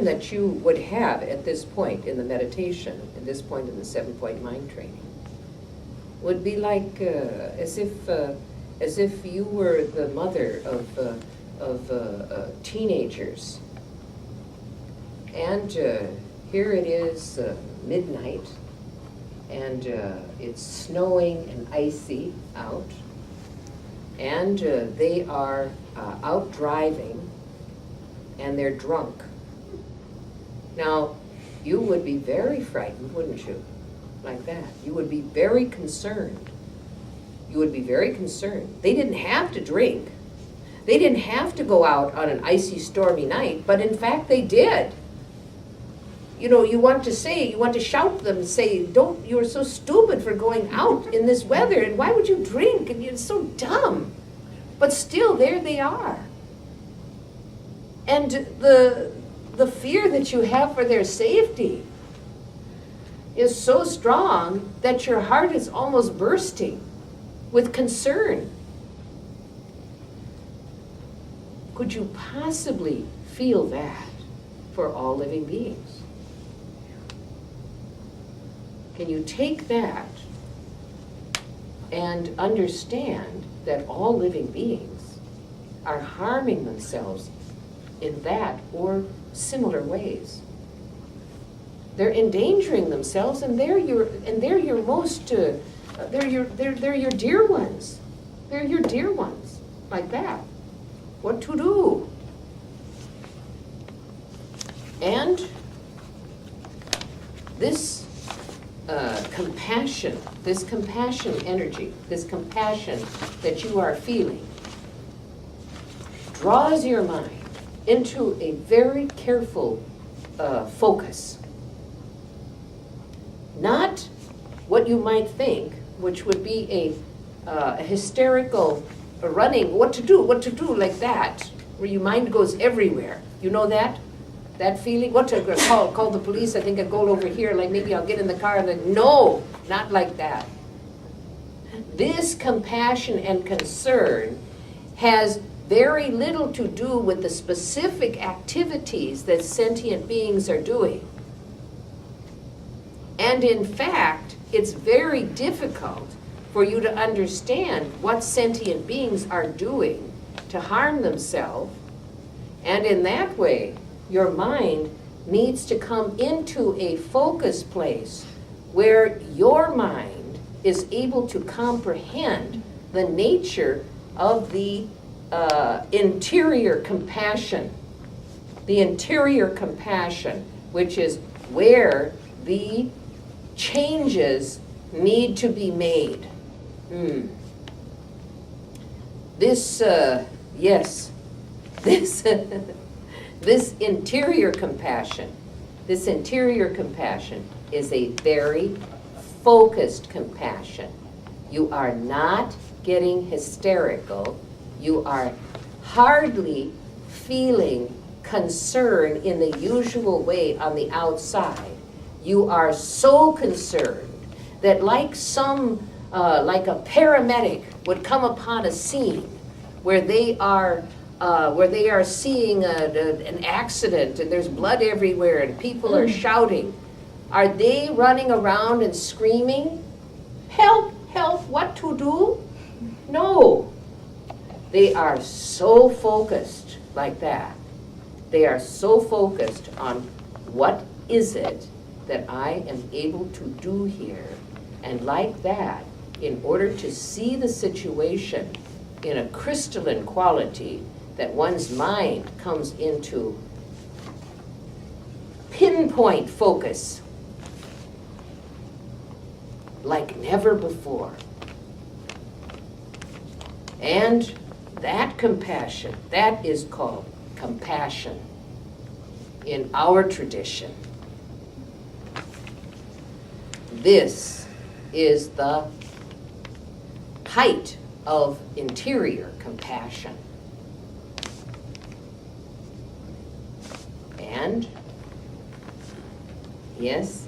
that you would have at this point in the meditation, at this point in the 7-point mind training, would be like as if you were the mother of teenagers, and here it is midnight, and it's snowing and icy out, and they are out driving, and they're drunk. Now, you would be very frightened, wouldn't you? Like that. You would be very concerned. You would be very concerned. They didn't have to drink. They didn't have to go out on an icy, stormy night, but in fact they did. you know, you want to shout them and say, don't, you're so stupid for going out in this weather, and why would you drink, and you're so dumb. But still, there they are. And the fear that you have for their safety is so strong that your heart is almost bursting with concern. Could you possibly feel that for all living beings? Can you take that and understand that all living beings are harming themselves in that or similar ways? They're endangering themselves, and they're your most they're your dear ones. They're your dear ones, like that. What to do? And this compassion, this compassion energy, this compassion that you are feeling, draws your mind into a very careful focus. Not what you might think, which would be a hysterical running, what to do, like that, where your mind goes everywhere. You know that? That feeling? What to call the police, I think I'll go over here, like maybe I'll get in the car and then, no, not like that. This compassion and concern has very little to do with the specific activities that sentient beings are doing. And in fact, it's very difficult for you to understand what sentient beings are doing to harm themselves. And in that way, your mind needs to come into a focus place where your mind is able to comprehend the nature of the interior compassion. The interior compassion, which is where the changes need to be made. This interior compassion is a very focused compassion. You are not getting hysterical. You are hardly feeling concern in the usual way on the outside. You are so concerned that like a paramedic would come upon a scene where they are seeing an accident and there's blood everywhere and people are shouting. Are they running around and screaming, help, help, what to do? No. They are so focused like that. They are so focused on what is it that I am able to do here. And like that, in order to see the situation in a crystalline quality, that one's mind comes into pinpoint focus like never before. And that compassion, that is called compassion in our tradition. This is the height of interior compassion. And, yes?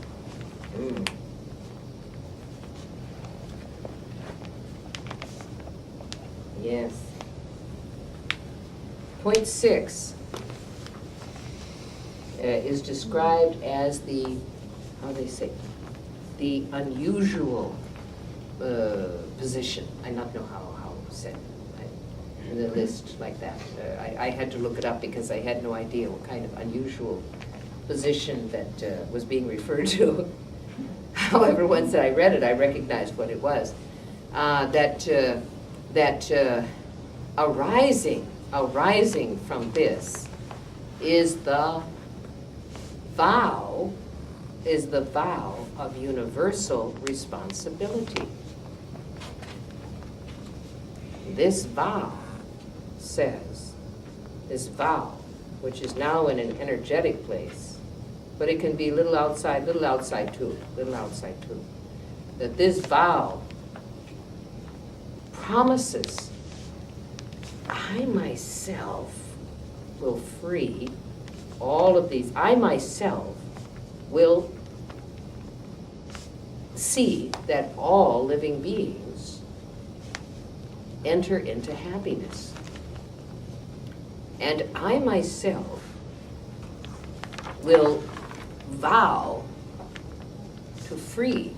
Yes. Point 6 is described as the, how they say, the unusual position. I not know how said in the list like that. I had to look it up because I had no idea what kind of unusual position that was being referred to. However, once I read it, I recognized what it was. That arising from this is the vow of universal responsibility. This vow says, this vow, which is now in an energetic place, but it can be little outside too, that this vow promises, I myself will free all of these. I myself will see that all living beings enter into happiness. And I myself will vow to free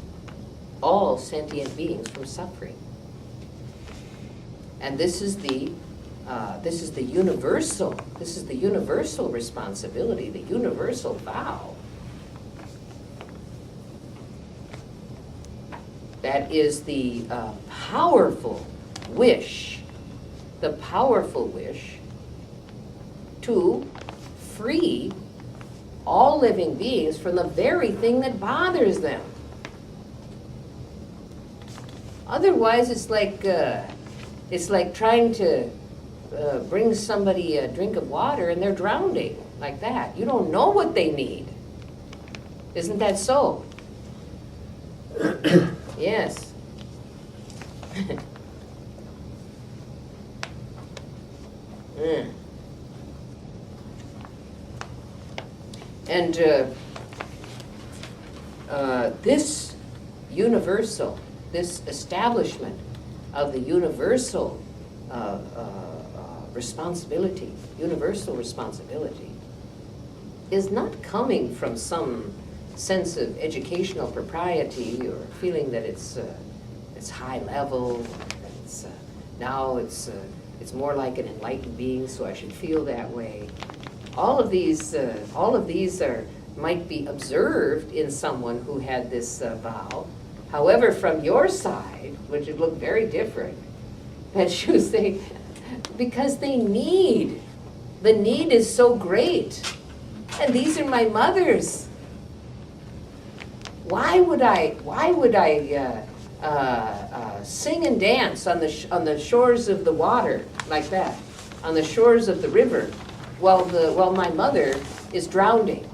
all sentient beings from suffering. And this is the universal responsibility, the universal vow. That is the powerful wish to free all living beings from the very thing that bothers them. Otherwise, it's like trying to bring somebody a drink of water and they're drowning like that. You don't know what they need. Isn't that so? Yes. And this establishment of the universal responsibility, is not coming from some sense of educational propriety or feeling that it's high level, that it's more like an enlightened being, so I should feel that way. All of these might be observed in someone who had this vow. However, from your side, which would look very different, that you say, because the need is so great, and these are my mothers. Why would I sing and dance on the shores of the water like that, on the shores of the river, while my mother is drowning?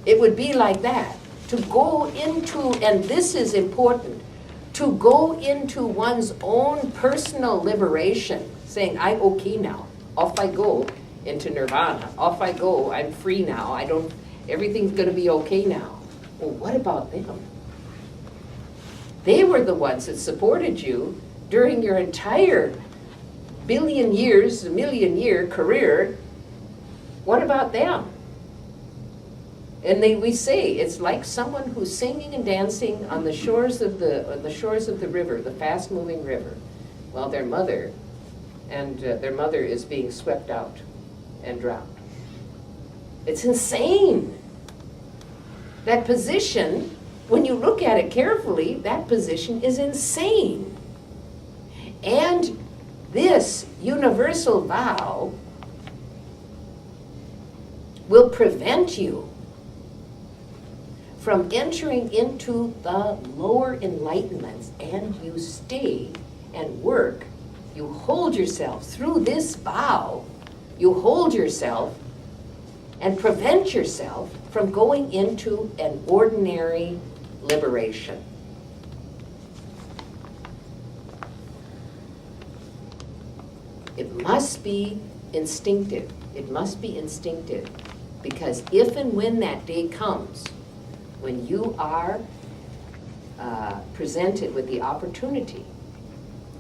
It would be like that. To go into, and this is important, to go into one's own personal liberation, saying, I'm okay now. Off I go into nirvana. Off I go. I'm free now. Everything's going to be okay now. Well, what about them? They were the ones that supported you during your entire million year career. What about them? And we say it's like someone who's singing and dancing on the shores of the river, the fast-moving river, while their mother is being swept out and drowned. It's insane. That position, when you look at it carefully, that position is insane. And this universal vow will prevent you from entering into the lower enlightenments, and you stay and work. You hold yourself through this vow. You hold yourself and prevent yourself from going into an ordinary liberation. It must be instinctive. It must be instinctive, because if and when that day comes, when you are presented with the opportunity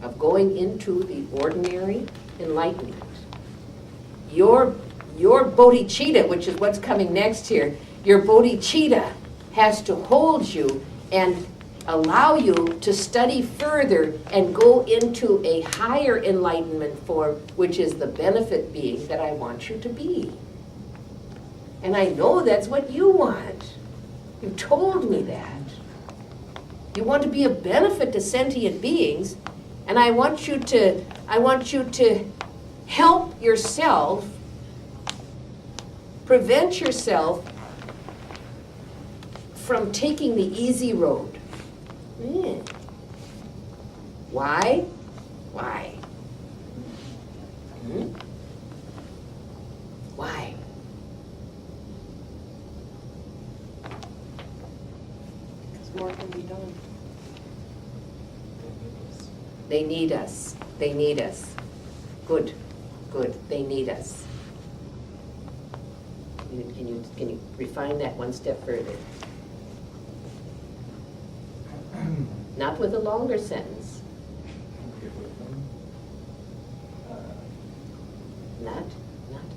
of going into the ordinary enlightenment, your bodhicitta, which is what's coming next here, your bodhicitta has to hold you and allow you to study further and go into a higher enlightenment form, which is the benefit being that I want you to be. And I know that's what you want. You told me that. You want to be a benefit to sentient beings, and I want you to help yourself, prevent yourself from taking the easy road. Why? Why? Why? more can be done. They need us. They need us. Good, good. They need us. Can you refine that one step further? Not with a longer sentence. Not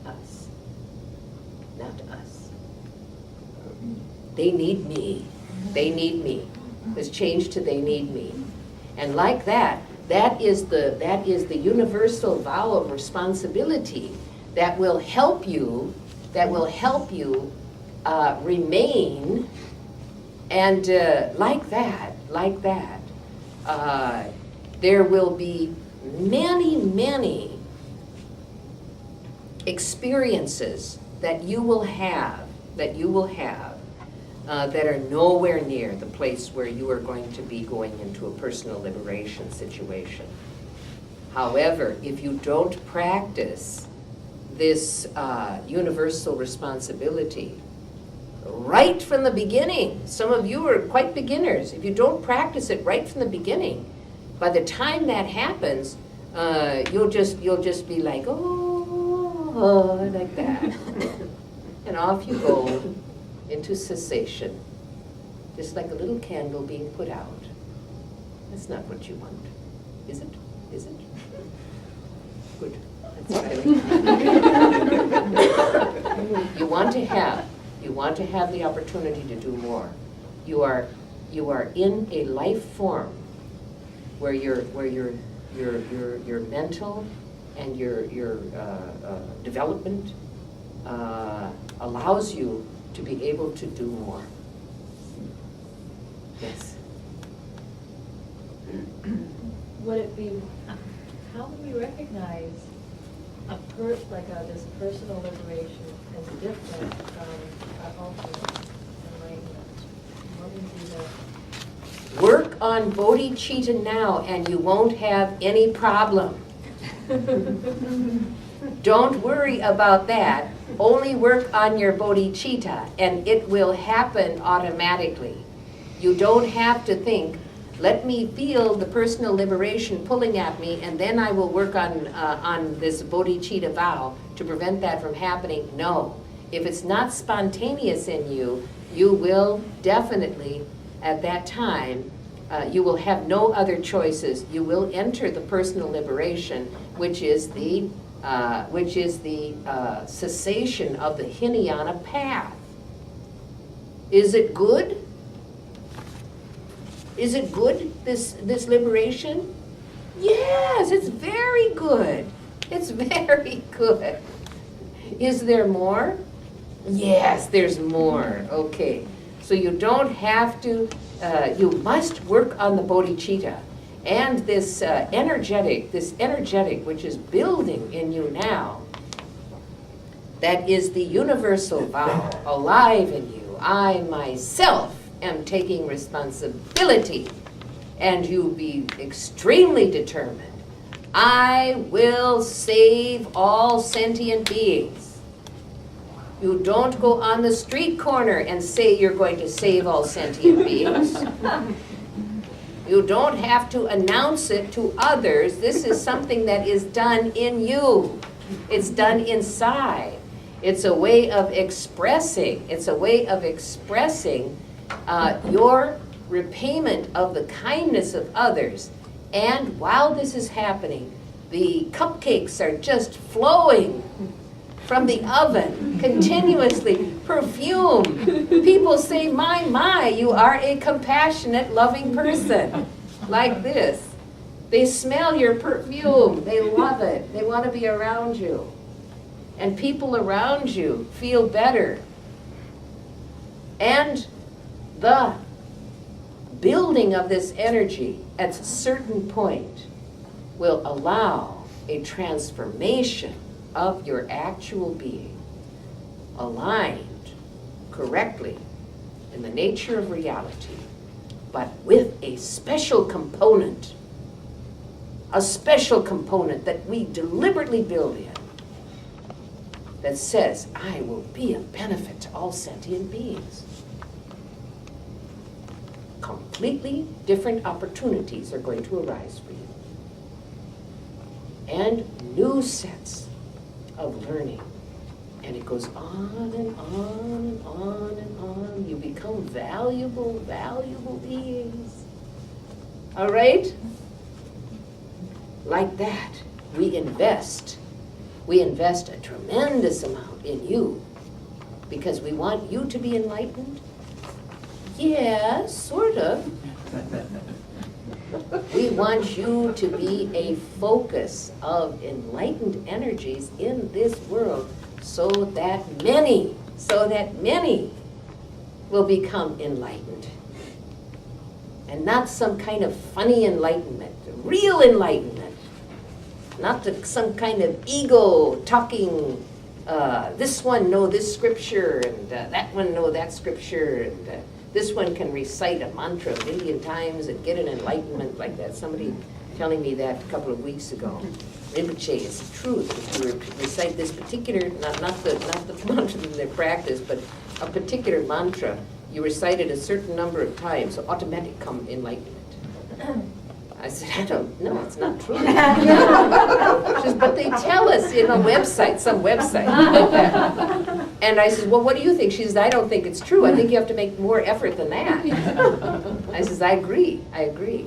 us. Not us. They need me. They need me. Let's change to they need me. And like that, that is the universal vow of responsibility that will help you, remain, and like that, there will be many experiences that you will have, that are nowhere near the place where you are going to be going into a personal liberation situation. However, if you don't practice this universal responsibility right from the beginning, some of you are quite beginners. If you don't practice it right from the beginning, by the time that happens, you'll just be like, oh, like that. And off you go into cessation, just like a little candle being put out. That's not what you want, is it? Is it? Good. That's what I like. You want to have the opportunity to do more. You are in a life form where your mental and your development allows you to be able to do more. Yes. Would it be, how do we recognize this personal liberation as different from ultimate enlightenment? What would be the... Work on bodhicitta now and you won't have any problem. Don't worry about that. Only work on your bodhicitta and it will happen automatically. You don't have to think, let me feel the personal liberation pulling at me and then I will work on this bodhicitta vow to prevent that from happening. No. If it's not spontaneous in you, you will definitely, at that time, you will have no other choices. You will enter the personal liberation, which is the cessation of the Hinayana path. Is it good? Is it good, this liberation? Yes, it's very good. It's very good. Is there more? Yes, there's more. Okay. So you don't have to, you must work on the bodhicitta. And this energetic which is building in you now, that is the universal vow alive in you. I myself am taking responsibility, and you be extremely determined. I will save all sentient beings. You don't go on the street corner and say you're going to save all sentient beings. You don't have to announce it to others. This is something that is done in you. It's done inside. It's a way of expressing. It's a way of expressing your repayment of the kindness of others. And while this is happening, the cupcakes are just flowing from the oven, continuously, perfume. People say, my, you are a compassionate, loving person. Like this. They smell your perfume. They love it. They want to be around you. And people around you feel better. And the building of this energy at a certain point will allow a transformation of your actual being, aligned correctly in the nature of reality, but with a special component that we deliberately build in, that says, I will be a benefit to all sentient beings. completely different opportunities are going to arise for you. And new sets of learning. And it goes on and on and on and on. You become valuable, valuable beings. All right? Like that, we invest. We invest a tremendous amount in you because we want you to be enlightened. Yes, sort of. We want you to be a focus of enlightened energies in this world so that many will become enlightened. And not some kind of funny enlightenment, real enlightenment. Not some kind of ego talking, this one know this scripture, and that one know that scripture, and this one can recite a mantra a million times and get an enlightenment like that. Somebody telling me that a couple of weeks ago. Rinpoche, it's the truth. If you recite this particular, not the mantra in their practice, but a particular mantra, you recite it a certain number of times, so automatic come enlightenment. I said, I don't know, it's not true. She says, but they tell us in a website, some website like that. And I said, well, what do you think? She says, I don't think it's true. I think you have to make more effort than that. I says, I agree,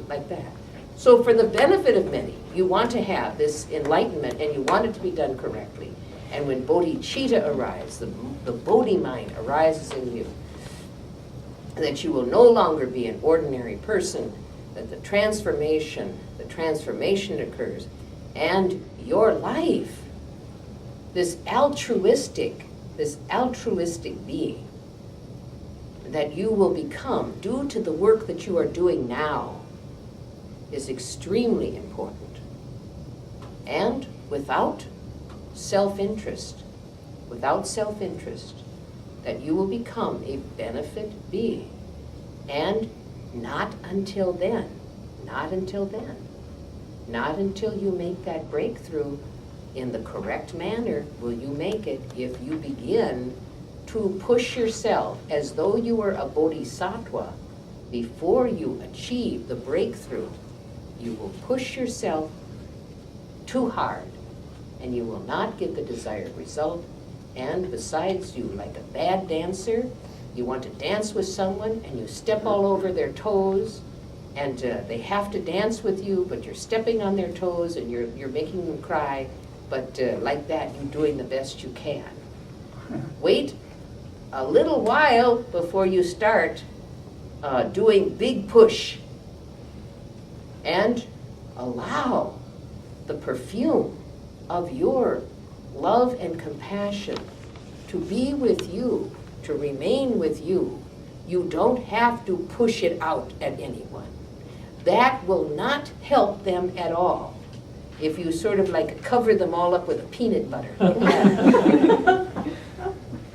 like that. So for the benefit of many, you want to have this enlightenment and you want it to be done correctly. And when bodhicitta arrives, the bodhi mind arises in you, that you will no longer be an ordinary person, that the transformation occurs, and your life, this altruistic being that you will become due to the work that you are doing now is extremely important. And without self-interest, that you will become a benefit being. And not until then, not until you make that breakthrough in the correct manner will you make it. If you begin to push yourself as though you were a bodhisattva before you achieve the breakthrough, you will push yourself too hard and you will not get the desired result. And besides, you, like a bad dancer, you want to dance with someone and you step all over their toes, and they have to dance with you, but you're stepping on their toes and you're making them cry, but like that, you're doing the best you can. Wait a little while before you start doing big push, and allow the perfume of your love and compassion to be with you, to remain with you. You don't have to push it out at anyone. That will not help them at all. If you sort of like cover them all up with a peanut butter.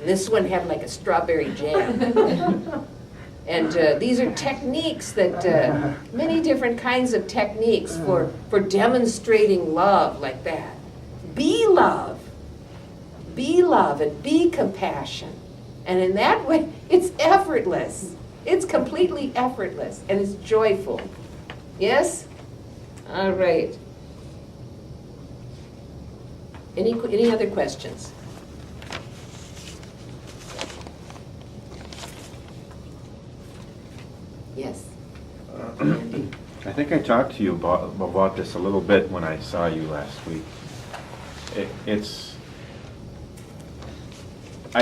This one have like a strawberry jam. And these are techniques that, many different kinds of techniques for demonstrating love like that. Be love and be compassion. And in that way, it's effortless. It's completely effortless and it's joyful. Yes? All right. Any other questions? Yes. Andy? I think I talked to you about this a little bit when I saw you last week.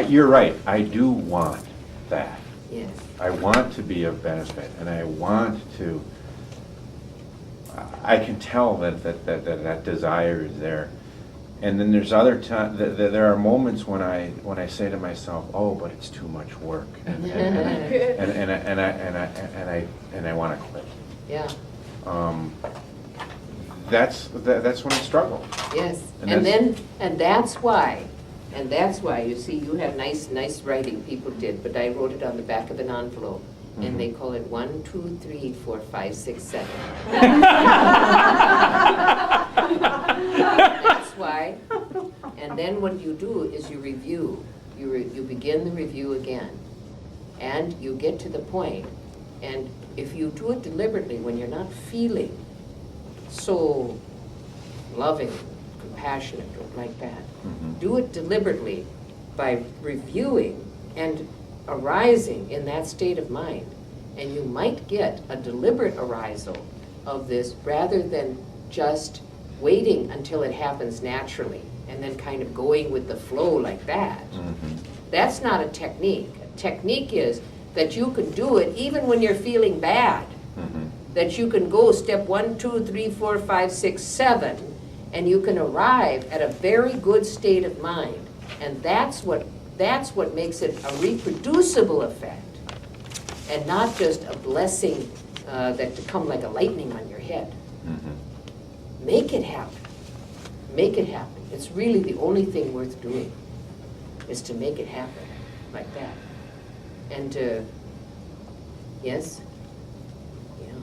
You're right, I do want that. Yes. I want to be of benefit, and I want to, I can tell that desire is there. And then there's other times, there are moments when I say to myself, oh, but it's too much work, and I want to quit. Yeah. That's when I struggle. Yes. And that's why you see you have nice writing people did, but I wrote it on the back of an envelope. Mm-hmm. And they call it 1, 2, 3, 4, 5, 6, 7. That's why. And then what you do is you review. You begin the review again. And you get to the point And if you do it deliberately, when you're not feeling so loving, compassionate, or like that, do it deliberately by reviewing and arising in that state of mind. And you might get a deliberate arisal of this rather than just waiting until it happens naturally and then kind of going with the flow like that. That's not a technique. A technique is that you can do it even when you're feeling bad. That you can go step 1, 2, 3, 4, 5, 6, 7, and you can arrive at a very good state of mind. And that's what makes it a reproducible effect, and not just a blessing that to come like a lightning on your head. Make it happen. Make it happen. It's really the only thing worth doing, is to make it happen like that. And yes, yeah.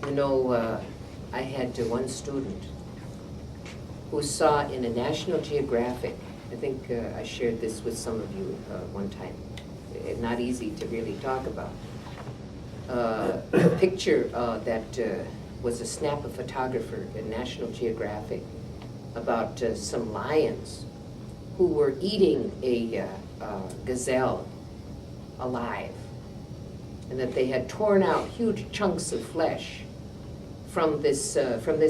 You know, I had one student who saw in a National Geographic, I think I shared this with some of you one time, not easy to really talk about, a picture that was a snap a photographer in National Geographic about some lions who were eating a gazelle alive, and that they had torn out huge chunks of flesh from this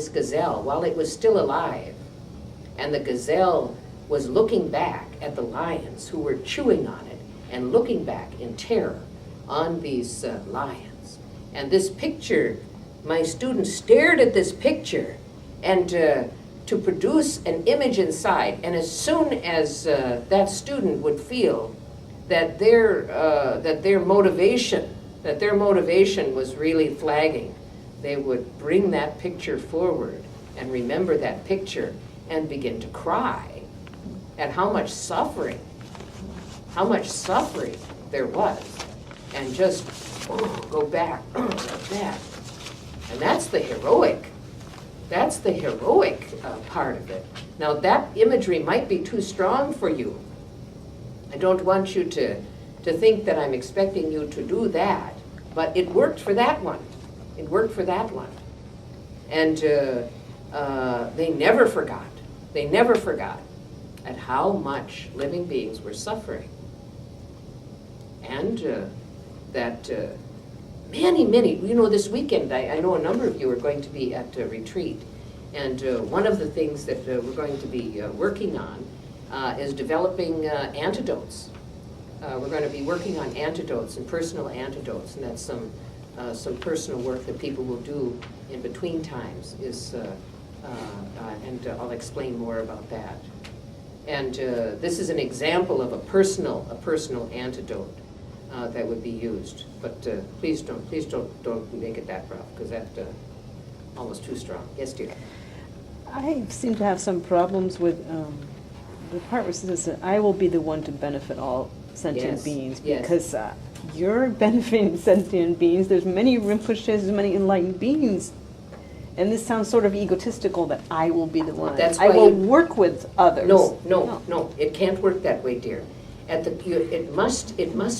gazelle while it was still alive. And the gazelle was looking back at the lions who were chewing on it and looking back in terror on these lions. And this picture, my students stared at this picture and to produce an image inside. And as soon as that student would feel that their motivation was really flagging, they would bring that picture forward and remember that picture and begin to cry at how much suffering there was, and just go back like that. And that's the heroic part of it. Now that imagery might be too strong for you. I don't want you to think that I'm expecting you to do that, but it worked for that one. It worked for that one. And they never forgot. They never forgot at how much living beings were suffering. And that many, you know, this weekend, I know a number of you are going to be at a retreat. And one of the things that we're going to be working on is developing antidotes. We're going to be working on antidotes and personal antidotes, and that's some personal work that people will do in between times. And I'll explain more about that. And this is an example of a personal antidote that would be used. But please don't make it that rough, because that's almost too strong. Yes, dear. I seem to have some problems with the part where it says that I will be the one to benefit all sentient beings, because you're benefiting sentient beings. There's many Rinpoches, there's many enlightened beings, and this sounds sort of egotistical that I will be the one. That's I why will work with others. No, it can't work that way, dear. It must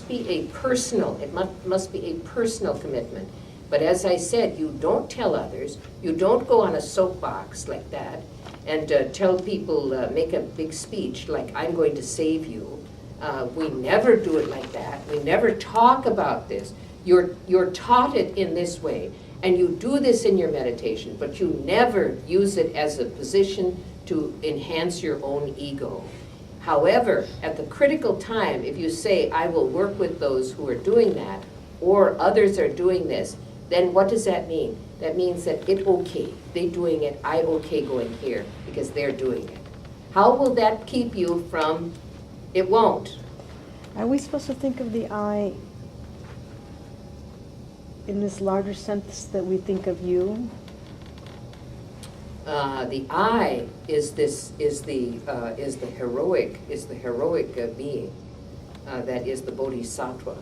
be a personal. It must be a personal commitment. But as I said, you don't tell others. You don't go on a soapbox like that and tell people, make a big speech like, I'm going to save you. We never do it like that. We never talk about this. You're taught it in this way, and you do this in your meditation, but you never use it as a position to enhance your own ego. However, at the critical time, if you say, I will work with those who are doing that, or others are doing this, then what does that mean? That means that it okay, they doing it, I okay going here, because they're doing it. How will that keep you from, it won't. Are we supposed to think of the I in this larger sense that we think of you? The I is the heroic being that is the bodhisattva.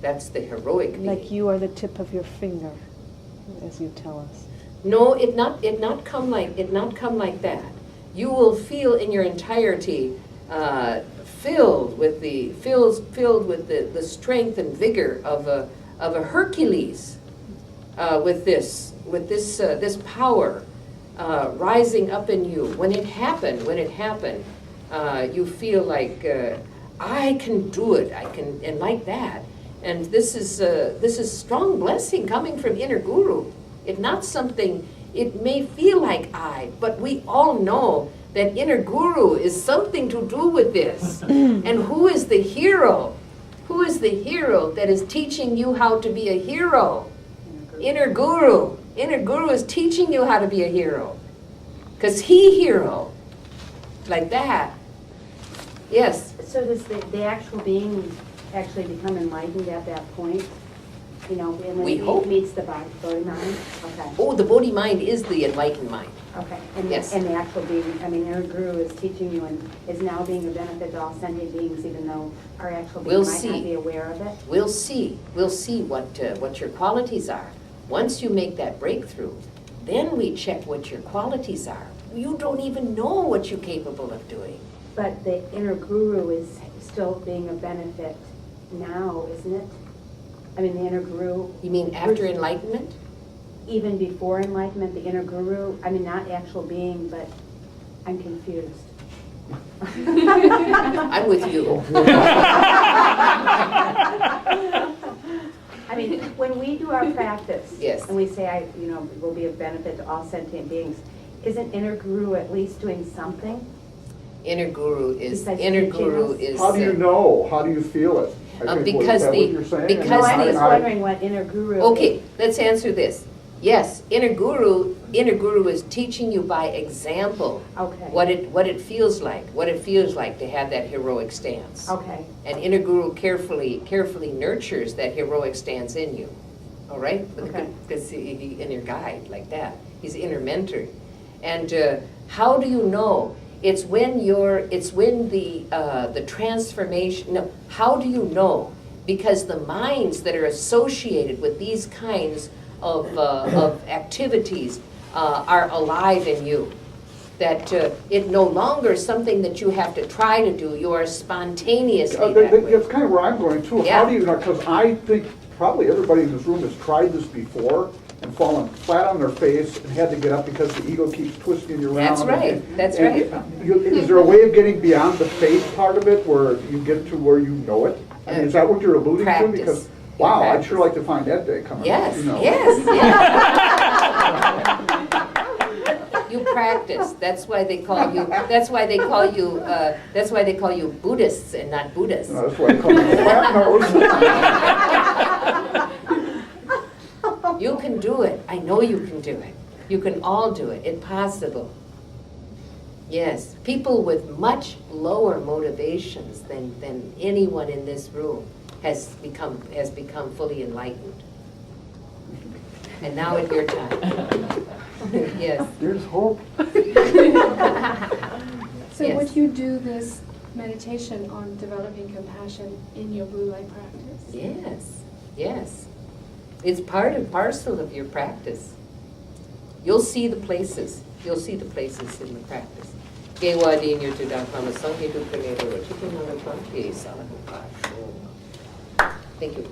That's the heroic being. Like you are the tip of your finger, as you tell us. No, it not come like that. You will feel in your entirety filled with the strength and vigor of a Hercules, with this power rising up in you. When it happened, you feel like I can do it. I can, and like that. And this is strong blessing coming from inner guru. It's not something. It may feel like but we all know that inner guru is something to do with this. And who is the hero? Who is the hero that is teaching you how to be a hero? Inner guru. Inner guru is teaching you how to be a hero. Because he hero. Like that. Yes. So does the actual being actually become enlightened at that point? You know, when We it hope. meets the body mind? Okay. Oh, the Bodhi mind is the enlightened mind. Okay. And, Yes. and the actual being, I mean, inner guru is teaching you and is now being a benefit to all sentient beings, even though our actual being We'll might see. not be aware of it? We'll see what your qualities are. Once you make that breakthrough, then we check what your qualities are. You don't even know what you're capable of doing. But the inner guru is still being a benefit now, isn't it? I mean, the inner guru, You mean after enlightenment? even before enlightenment, the inner guru, I mean, not actual being, but I'm confused. I'm with you. I mean, when we do our practice, Yes. and we say, will be of benefit to all sentient beings, isn't inner guru at least doing something? Inner guru is Besides inner teaching guru us? is. How do you know? How do you feel it? I think, because is that the- what you're saying? because No, the- I'm just wondering what inner guru is. Okay, let's answer this. Yes, inner guru is teaching you by example Okay. what it feels like to have that heroic stance. Okay. And inner guru carefully nurtures that heroic stance in you. All right? Okay. Because he's inner guide like that. He's inner mentor. And how do you know? It's when the transformation. No, how do you know? Because the minds that are associated with these kinds of activities are alive in you. That it no longer is something that you have to try to do. You are spontaneously that way. That's kind of where I'm going too. Yeah. How do you know? Because I think probably everybody in this room has tried this before and fallen flat on their face and had to get up because the ego keeps twisting you around. That's right. That's right. Is there a way of getting beyond the faith part of it where you get to where you know it? I mean, is that what you're alluding Practice. to? Because, wow, I'd Practice. sure like to find that day coming. Yes, you know. yes. You practice. That's why they call you. That's why they call you. That's why they call you Buddhists and not Buddhists. No, that's why I call it flat nose. You can do it. I know you can do it. You can all do it. It's possible. Yes, people with much lower motivations than anyone in this room has become fully enlightened. And now it's your time. Yes. There's hope. So Yes. would you do this meditation on developing compassion in your blue light practice? Yes. Yes. It's part and parcel of your practice. You'll see the places. You'll see the places in the practice. Thank you.